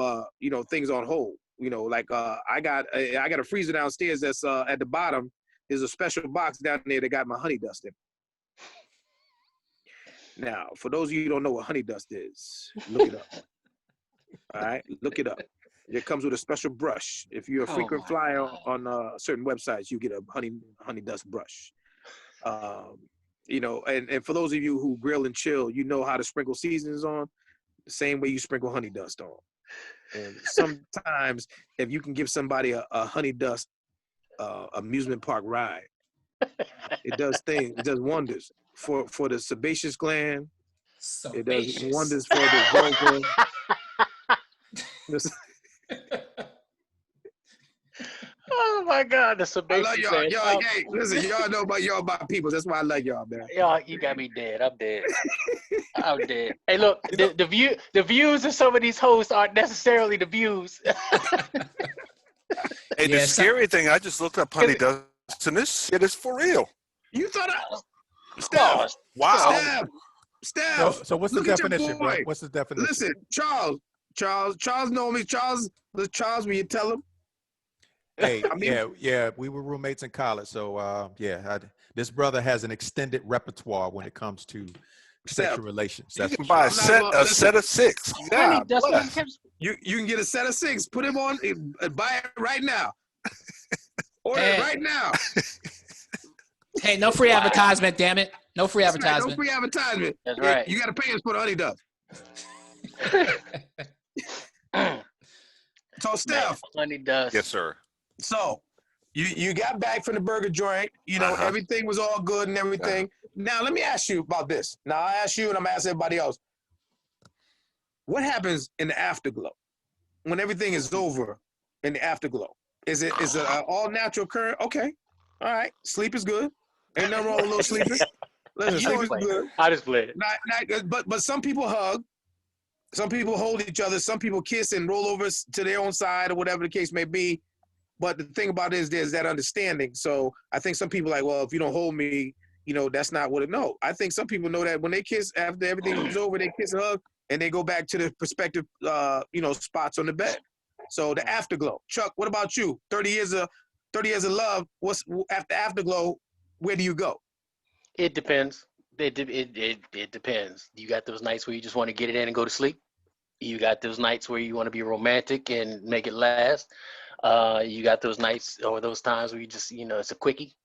S2: things on hold. Like I got a freezer downstairs that's at the bottom. There's a special box down there that got my honey dust in it. Now, for those of you who don't know what honey dust is, look it up. All right, look it up. It comes with a special brush. If you're a frequent flyer on certain websites, you get a honey dust brush. And for those of you who grill and chill, you know how to sprinkle seasonings on the same way you sprinkle honey dust on. And sometimes, if you can give somebody a honey dust amusement park ride, it does wonders for the sebaceous gland. It does wonders for the vulva.
S4: Oh my God, the sebaceous.
S2: I love y'all. Hey, listen, y'all know about y'all about people. That's why I love y'all, man.
S4: Y'all, you got me dead. I'm dead. I'm dead. Hey, look, the views of some of these hosts aren't necessarily the views.
S5: Hey, the scary thing, I just looked up honey dust, and this shit is for real.
S2: You thought Steph.
S5: Wow.
S2: Steph.
S3: So what's the definition, bro? What's the definition?
S2: Listen, Charles know me. Charles, will you tell him?
S3: Hey, yeah, we were roommates in college. So, this brother has an extended repertoire when it comes to sexual relations.
S5: You
S3: That's
S5: can
S3: for
S5: buy
S3: sure.
S5: a set of 6.
S4: Honey
S5: God
S4: dust
S5: bless.
S2: You can get a set of 6. Put them on. Buy it right now. Order
S1: Hey.
S2: it right now.
S1: Hey, no free advertisement, damn it. No free
S2: That's right,
S1: advertisement.
S2: no free advertisement.
S4: That's right.
S2: You got to pay us for the honey dust. So, Steph.
S4: Honey dust.
S5: Yes, sir.
S2: So, you got back from the burger joint. You know, everything was all good and everything. Now, let me ask you about this. Now, I ask you and I'm asking everybody else. What happens in the afterglow? When everything is over in the afterglow? Is it an all natural current? Okay. All right. Sleep is good. Ain't nothing wrong with a little sleeping. Listen, sleep is good.
S4: I just played it.
S2: But some people hug. Some people hold each other. Some people kiss and roll over to their own side or whatever the case may be. But the thing about it is there's that understanding. So I think some people are like, well, if you don't hold me, you know, that's not what it. No, I think some people know that when they kiss after everything is over, they kiss and hug and they go back to the prospective, spots on the bed. So the afterglow. Chuck, what about you? 30 years of love. What's after afterglow? Where do you go?
S4: It depends. It depends. You got those nights where you just want to get it in and go to sleep. You got those nights where you want to be romantic and make it last. You got those nights or those times where you just, it's a quickie.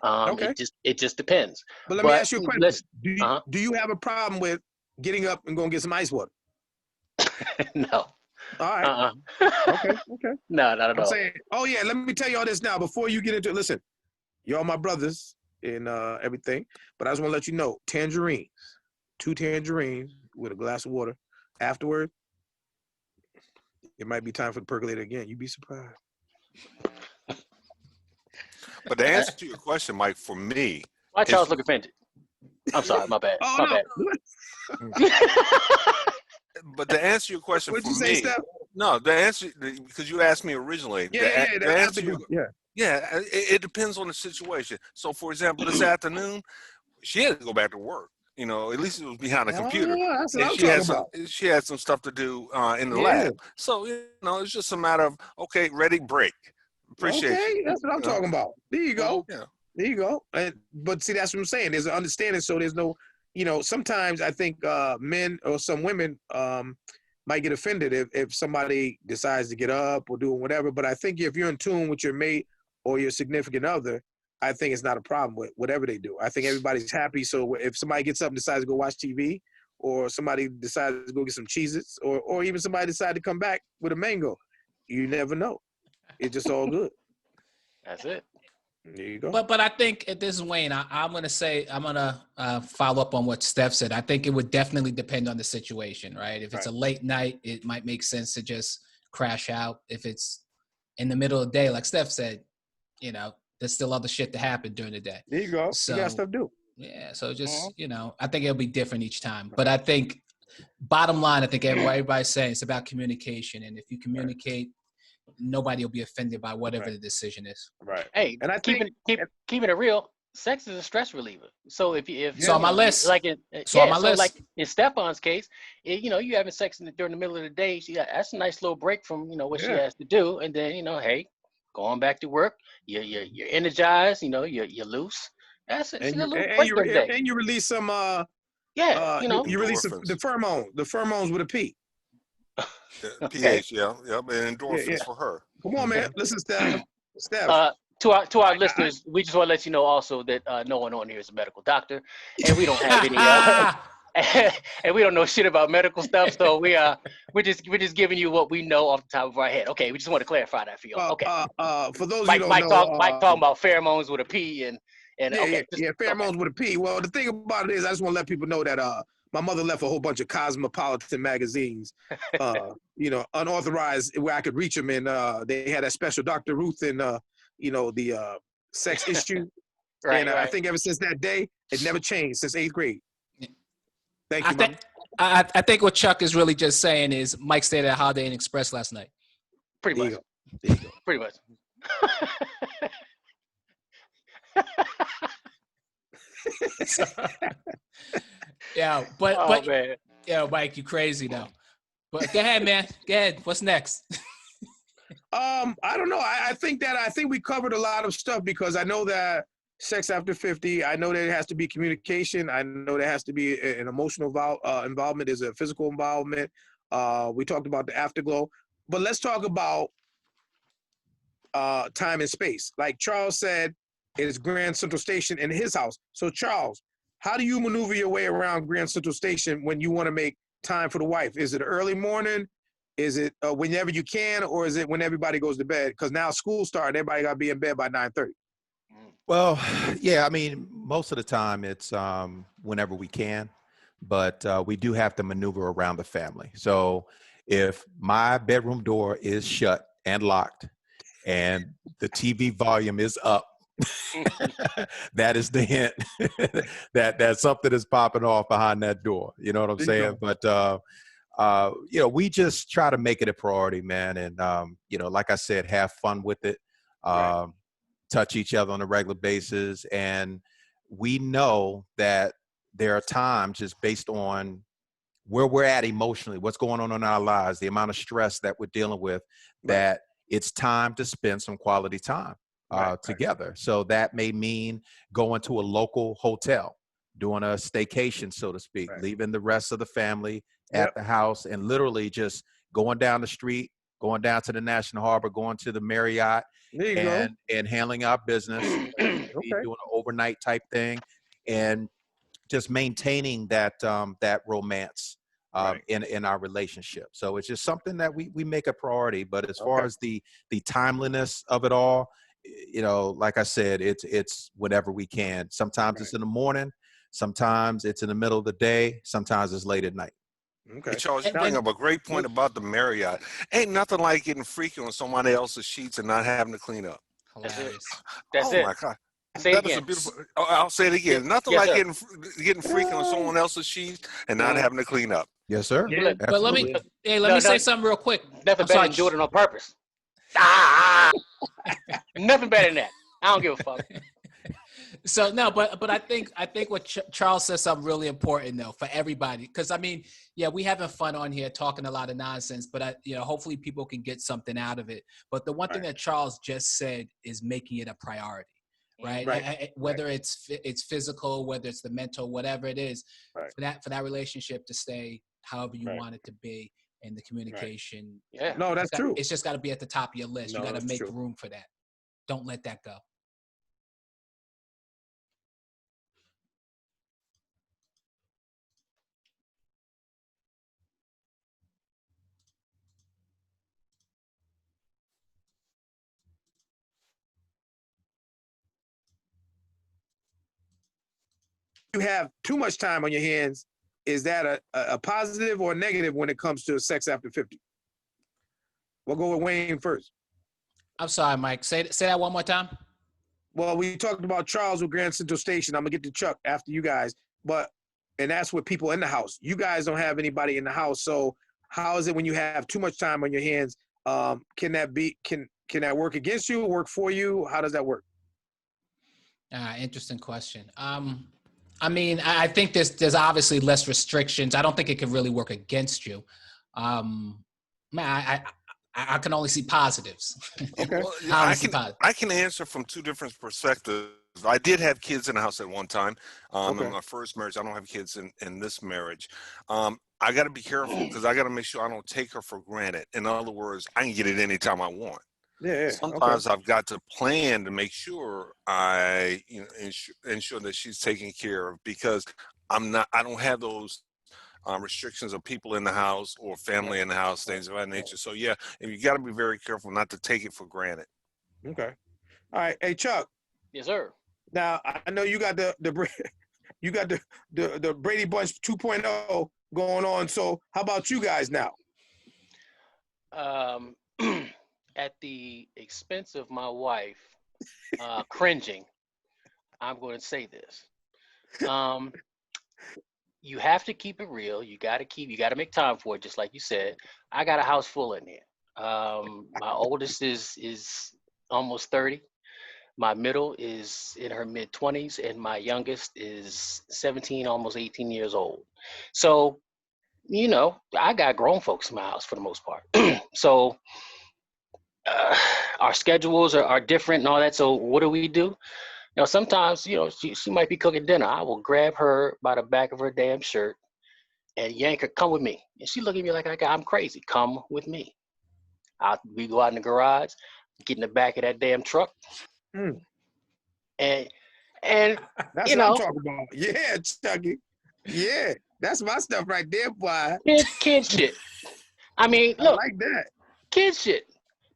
S2: Okay.
S4: It just depends.
S2: But let me ask you a question. Do you have a problem with getting up and going to get some ice water?
S4: No.
S2: All right. Okay.
S4: No, not at all.
S2: I'm saying, oh yeah, let me tell you all this now before you get into it. Listen, y'all my brothers and everything, but I just want to let you know, 2 tangerines with a glass of water. Afterward, it might be time for the percolator again. You'd be surprised.
S5: But to answer to your question, Mike, for me,
S4: why Charles look offended? I'm sorry, my bad.
S2: Oh,
S4: my
S2: no.
S4: bad.
S5: But to answer your question,
S2: What'd
S5: for
S2: you say,
S5: me,
S2: Steph?
S5: no, the answer, because you asked me originally.
S2: Yeah.
S5: It depends on the situation. So, for example, this afternoon, she had to go back to work. You know, at least it was behind the computer.
S2: That's what
S5: And
S2: I'm talking about.
S5: she had some stuff to do in the lab. So, it's just a matter of, okay, ready, break. Appreciate you.
S2: That's what I'm talking about. There you go.
S5: Yeah.
S2: There you go. But see, that's what I'm saying. There's an understanding, so there's no, sometimes I think men or some women might get offended if somebody decides to get up or do whatever. But I think if you're in tune with your mate or your significant other, I think it's not a problem with whatever they do. I think everybody's happy. So if somebody gets up and decides to go watch TV, or somebody decides to go get some Cheez-Its, or even somebody decides to come back with a mango, you never know. It's just all good.
S4: That's it.
S2: There you go.
S1: But I think this is Wayne. I'm gonna follow up on what Steph said. I think it would definitely depend on the situation, right? If it's a late night, it might make sense to just crash out. If it's in the middle of the day, like Steph said, there's still other shit to happen during the day.
S2: There you go.
S1: So,
S2: you got stuff to do.
S1: Yeah. So just I think it'll be different each time. But I think bottom line, I think everybody's saying it's about communication, and if you communicate. Nobody will be offended by whatever the decision is.
S2: Right.
S4: Hey, and I think keeping it real, sex is a stress reliever. So if
S1: on my list,
S4: like
S1: like
S4: in Stefan's case, you having sex during the middle of the day, that's a nice little break from what she has to do, and then hey, going back to work, you're energized, you're loose. That's a little break of the day.
S2: And you release some you release the pheromones with a P.
S5: pH, and endorphins for her.
S2: Come on, man. Listen, Steph.
S4: To our listeners, we just want to let you know also that no one on here is a medical doctor, and we don't have any, and we don't know shit about medical stuff. So we're just giving you what we know off the top of our head. Okay, we just want to clarify that for you. Okay.
S2: For those
S4: Mike,
S2: who don't know,
S4: Mike talking about pheromones with a P and
S2: pheromones with a P. Well, the thing about it is, I just want to let people know that my mother left a whole bunch of cosmopolitan magazines, unauthorized, where I could reach them. And they had that special Dr. Ruth and, the sex issue. Right. I think ever since that day, it never changed since 8th grade. Thank you, Mom.
S1: I think what Chuck is really just saying is Mike stayed at Holiday Inn Express last night.
S4: Pretty much. There you go. Pretty much.
S1: Yeah, but man. Yeah, Mike, you crazy now. But go ahead, man. Go ahead. What's next?
S2: I don't know. I think we covered a lot of stuff because I know that sex after 50. I know that it has to be communication. I know there has to be an emotional involvement. There's a physical involvement. We talked about the afterglow, but let's talk about time and space. Like Charles said, it's Grand Central Station in his house. So Charles, how do you maneuver your way around Grand Central Station when you want to make time for the wife? Is it early morning? Is it whenever you can, or is it when everybody goes to bed? Because now school started, everybody got to be in bed by 9:30.
S3: Well, yeah, I mean, most of the time it's whenever we can, but we do have to maneuver around the family. So if my bedroom door is shut and locked and the TV volume is up, that is the hint that something is popping off behind that door. You know what I'm saying? But we just try to make it a priority, man. And like I said, have fun with it.
S2: Right.
S3: Touch each other on a regular basis. And we know that there are times, just based on where we're at emotionally, what's going on in our lives, the amount of stress that we're dealing with, that it's time to spend some quality time together. Right. So that may mean going to a local hotel, doing a staycation, so to speak, leaving the rest of the family at the house, and literally just going down the street, going down to the National Harbor, going to the Marriott, and handling our business, doing an overnight type thing, and just maintaining that that romance in our relationship. So it's just something that we make a priority. But as far as the timeliness of it all, like I said, it's whenever we can. Sometimes it's in the morning, sometimes it's in the middle of the day, sometimes it's late at night.
S5: Okay. Hey, Charles, you bring up a great point about the Marriott. Ain't nothing like getting freaky on somebody else's sheets and not having to clean up.
S1: Hilarious.
S4: That's it.
S5: My God.
S4: Say
S5: That
S4: it
S5: is
S4: again.
S5: a beautiful. I'll say it again. Nothing like getting freaky on someone else's sheets and not having to clean up.
S3: Yes, sir.
S1: Yeah, but let me say something real quick.
S4: Nothing better than doing it on purpose. Nothing better than that. I don't give a fuck.
S1: So no, but I think what Charles says something really important though for everybody, because I mean, yeah, we having fun on here talking a lot of nonsense, but hopefully people can get something out of it. But the one thing that Charles just said is making it a priority, right? Whether it's physical, whether it's the mental, whatever it is, for that relationship to stay however you want it to be, and the communication.
S2: Yeah, no, that's true.
S1: It's just got to be at the top of your list. You got to make room for that. Don't let that go.
S2: You have too much time on your hands, is that a positive or a negative when it comes to sex after 50? We'll go with Wayne first.
S1: I'm sorry, Mike. Say that one more time.
S2: Well, we talked about Charles with Grand Central Station. I'm gonna get to Chuck after you guys, and that's with people in the house. You guys don't have anybody in the house, so how is it when you have too much time on your hands? Can that work against you, work for you? How does that work?
S1: Interesting question. I mean, I think there's obviously less restrictions. I don't think it could really work against you. I can only see positives.
S2: Okay.
S5: Well, I can answer from two different perspectives. I did have kids in the house at one time. In my first marriage, I don't have kids in this marriage. I got to be careful because I got to make sure I don't take her for granted. In other words, I can get it anytime I want.
S2: Yeah.
S5: Sometimes I've got to plan to make sure I ensure that she's taken care of, because I don't have those restrictions of people in the house or family in the house, things of that nature. So yeah, and you got to be very careful not to take it for granted.
S2: Okay. All right. Hey, Chuck.
S4: Yes, sir.
S2: Now I know you got the Brady Bunch 2.0 going on. So how about you guys now?
S4: At the expense of my wife cringing, I'm going to say this. You have to keep it real. You got to make time for it, just like you said. I got a house full in there. My oldest is almost 30. My middle is in her mid-20s, and my youngest is 17, almost 18 years old. So, I got grown folks in my house for the most part. So our schedules are different and all that. So what do? You know, sometimes, you know, she might be cooking dinner. I will grab her by the back of her damn shirt and yank her, come with me. And she look at me like I'm crazy. Come with me. We go out in the garage, get in the back of that damn truck, and
S2: that's
S4: you
S2: what I'm
S4: know,
S2: talking about. Yeah, Chucky. Yeah, that's my stuff right there, boy.
S4: kid shit. I mean,
S2: I
S4: look,
S2: like that.
S4: kid shit.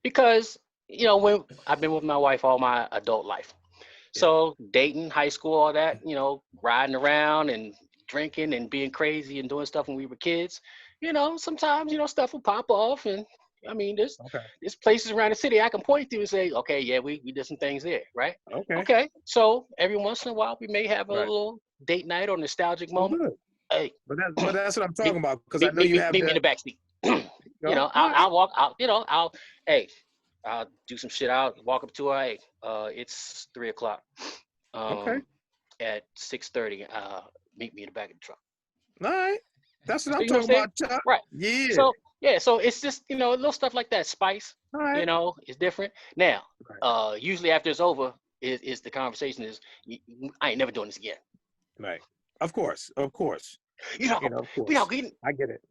S4: Because, you know, when I've been with my wife all my adult life. So dating, high school, all that, you know, riding around and drinking and being crazy and doing stuff when we were kids, you know, sometimes, you know, stuff will pop off. And I mean, there's places around the city I can point to and say, okay, yeah, we did some things there, right?
S2: Okay.
S4: Okay. So every once in a while, we may have a
S2: Right.
S4: little date night or nostalgic
S2: Well,
S4: moment.
S2: good.
S4: Hey,
S2: But that's what I'm talking about, because I
S4: meet,
S2: know
S4: meet,
S2: you
S4: meet,
S2: have
S4: meet me in
S2: the.
S4: the backseat. You know,
S2: All right.
S4: I'll walk out, you know, hey, I'll do some shit out, walk up to her. Hey, it's 3:00.
S2: Okay.
S4: At 6:30, meet me in the back of the truck.
S2: All right. That's what
S4: So
S2: I'm
S4: you know what
S2: talking
S4: I'm saying?
S2: about, Chuck.
S4: Right.
S2: Yeah.
S4: So yeah, so it's just, you know, little stuff like that. Spice,
S2: All right.
S4: you know, is different. Now,
S2: Right.
S4: usually after it's over, is the conversation is, I ain't never doing this again.
S2: Right. Of course. Of course.
S4: You know,
S2: Of
S4: we not
S2: course.
S4: getting.
S2: I get it.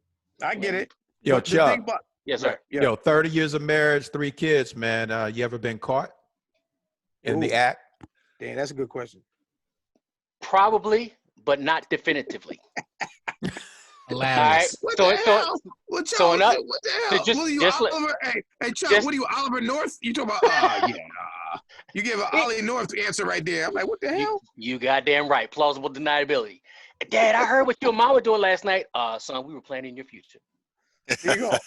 S2: I get it.
S3: Yo,
S2: But the thing
S3: Chuck.
S2: about,
S4: Yes, sir.
S2: right, yeah.
S3: Yo, 30 years of marriage, 3 kids, man. You ever been caught in the
S2: Ooh.
S3: act?
S2: Damn, that's a good question.
S4: Probably, but not definitively.
S1: Hilarious.
S2: What the hell? What the hell?
S4: just-
S2: What are you,
S4: just let-
S2: Oliver? Hey, Chuck,
S4: just-
S2: what are you, Oliver North? You talking about, yeah. You gave an Ollie North answer right there. I'm like, what the hell?
S4: You goddamn right. Plausible deniability. Dad, I heard what your mom was doing last night. Son, we were planning your future.
S2: There you go.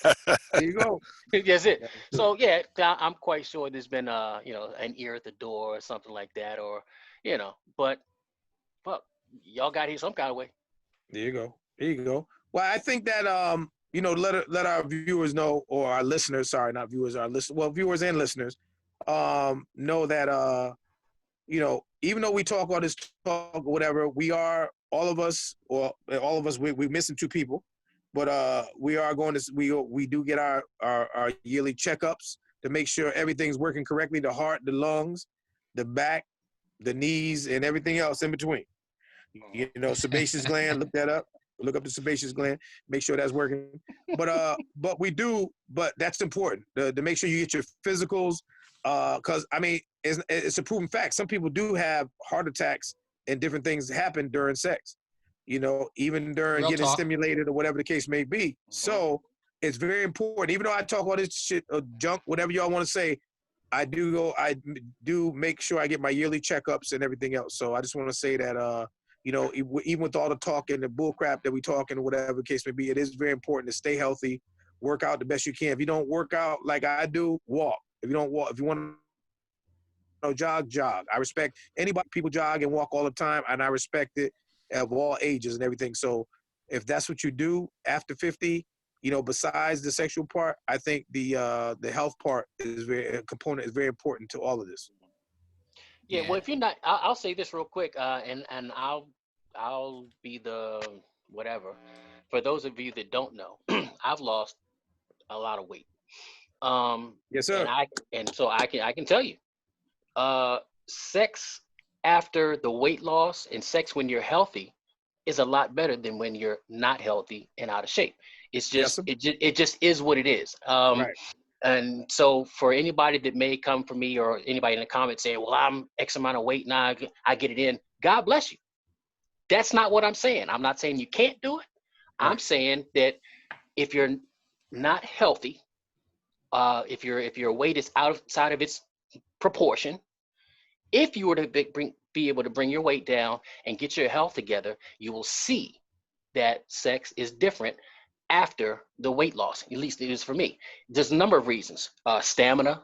S2: There you go.
S4: That's it. So yeah, I'm quite sure there's been you know, an ear at the door or something like that, or you know, but fuck, y'all got here some kind of way.
S2: There you go. There you go. Well, I think that you know, let our viewers know, or our listeners, sorry, not viewers, our listeners, well, viewers and listeners, know that you know, even though we talk all this talk or whatever, we are all of us, we're missing 2 people, but we are going to we do get our yearly checkups to make sure everything's working correctly, the heart, the lungs, the back, the knees, and everything else in between. You know, sebaceous gland, look that up. Look up the sebaceous gland, make sure that's working. But we do, but that's important to make sure you get your physicals, because I mean, it's a proven fact. Some people do have heart attacks and different things happen during sex, you know, even during
S1: Real
S2: getting
S1: talk.
S2: stimulated or whatever the case may be. So it's very important. Even though I talk all this shit, junk, whatever y'all want to say, I do make sure I get my yearly checkups and everything else. So I just want to say that, you know, even with all the talk and the bull crap that we talk and whatever the case may be, it is very important to stay healthy, work out the best you can. If you don't work out like I do, walk. If you don't walk, if you want to jog. I respect anybody, people jog and walk all the time, and I respect it of all ages and everything. So if that's what you do after 50, you know, besides the sexual part, I think the health part is a component is very important to all of this.
S4: Yeah, well, if you're not, I'll say this real quick, and I'll be the whatever. For those of you that don't know, I've lost a lot of weight.
S2: Yes, sir.
S4: And so I can tell you, sex after the weight loss and sex when you're healthy is a lot better than when you're not healthy and out of shape. It's just it just is what it is.
S2: Right.
S4: And so for anybody that may come for me or anybody in the comments saying, well, I'm X amount of weight now, I get it in, God bless you. That's not what I'm saying. I'm not saying you can't do it.
S2: Right.
S4: I'm saying that if you're not healthy, if your weight is outside of its proportion, if you were to be able to bring your weight down and get your health together, you will see that sex is different after the weight loss. At least it is for me. There's a number of reasons. Stamina,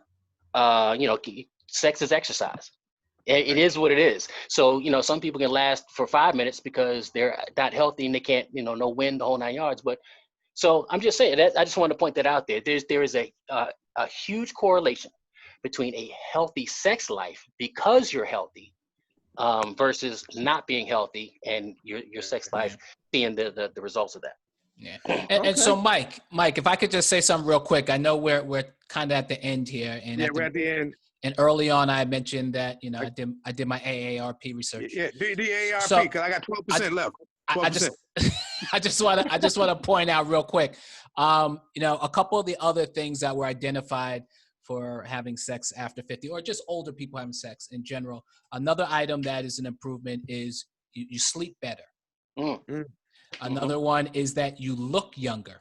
S4: you know, sex is exercise. It is what it is. So, you know, some people can last for 5 minutes because they're not healthy and they can't, you know, no wind, the whole 9 yards. But so I'm just saying that I just wanted to point that out there. There is a huge correlation between a healthy sex life because you're healthy versus not being healthy and your sex life seeing the results of that.
S1: Yeah. And so Mike, if I could just say something real quick, I know we're kind of at the end here, and
S2: we're at the end.
S1: And early on, I mentioned that, you know, I did my AARP research.
S2: Yeah, the AARP,
S1: So,
S2: because I got 12% left. 12%.
S1: I just want to point out real quick, you know, a couple of the other things that were identified for having sex after 50, or just older people having sex in general. Another item that is an improvement is you sleep better. Another one is that you look younger.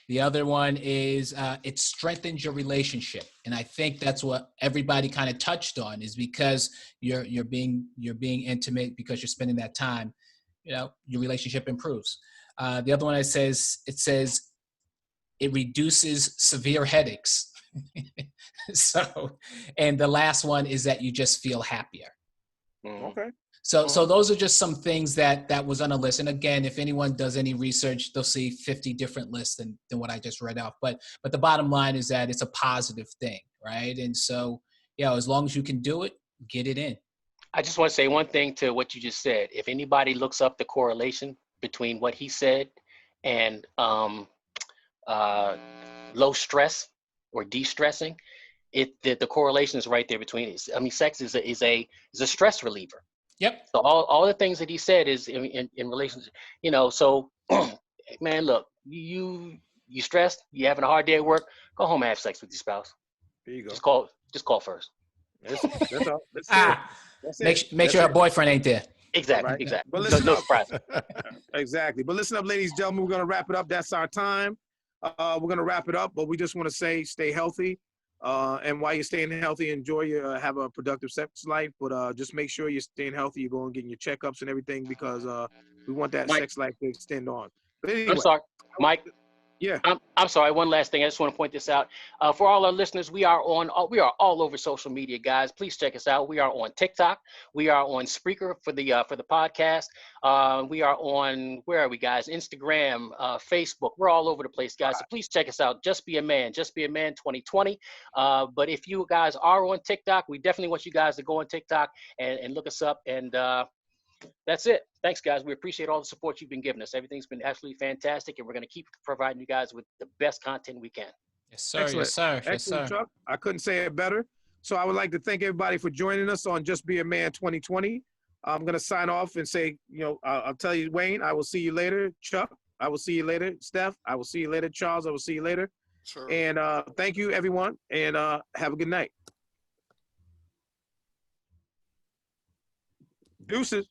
S1: The other one is it strengthens your relationship, and I think that's what everybody kind of touched on, is because you're being intimate, because you're spending that time. You know, your relationship improves. The other one it says it reduces severe headaches. So, and the last one is that you just feel happier.
S2: Okay.
S1: So those are just some things that was on a list. And again, if anyone does any research, they'll see 50 different lists than what I just read off. But the bottom line is that it's a positive thing, right? And so, yeah, as long as you can do it, get it in.
S4: I just want to say one thing to what you just said. If anybody looks up the correlation between what he said and low stress or de-stressing, the correlation is right there between it. I mean, sex is a stress reliever.
S1: Yep.
S4: So all the things that he said is in relation to, you know, so man, look, you stressed, you having a hard day at work, go home and have sex with your spouse.
S2: There you go.
S4: Just call first.
S2: That's all. That's it. That's
S1: Make sure her boyfriend ain't there.
S4: Exactly.
S2: Right.
S4: Exactly.
S2: But listen
S4: No
S2: up.
S4: surprise.
S2: Exactly. But listen up, ladies and gentlemen, we're going to wrap it up. That's our time. We're going to wrap it up, but we just want to say stay healthy. And while you're staying healthy, enjoy your have a productive sex life. But just make sure you're staying healthy. You're going and getting your checkups and everything, because we want that
S4: Mike,
S2: sex life to extend on. But anyway,
S4: I'm sorry, Mike.
S2: Yeah.
S4: I'm sorry. One last thing. I just want to point this out. For all our listeners, we are all over social media, guys. Please check us out. We are on TikTok. We are on Spreaker for the podcast. We are on, where are we, guys? Instagram, Facebook. We're all over the place, guys. So please check us out. Just Be a Man 2020. But if you guys are on TikTok, we definitely want you guys to go on TikTok and look us up. And that's it. Thanks, guys. We appreciate all the support you've been giving us. Everything's been absolutely fantastic, and we're going to keep providing you guys with the best content we can.
S1: Yes, sir.
S2: Excellent.
S1: Yes, sir.
S2: Excellent,
S1: Yes, sir.
S2: Chuck. I couldn't say it better. So I would like to thank everybody for joining us on Just Be a Man 2020. I'm going to sign off and say, you know, I'll tell you, Wayne, I will see you later. Chuck, I will see you later. Steph, I will see you later. Charles, I will see you later.
S5: Sure.
S2: And thank you, everyone, and have a good night. Deuces.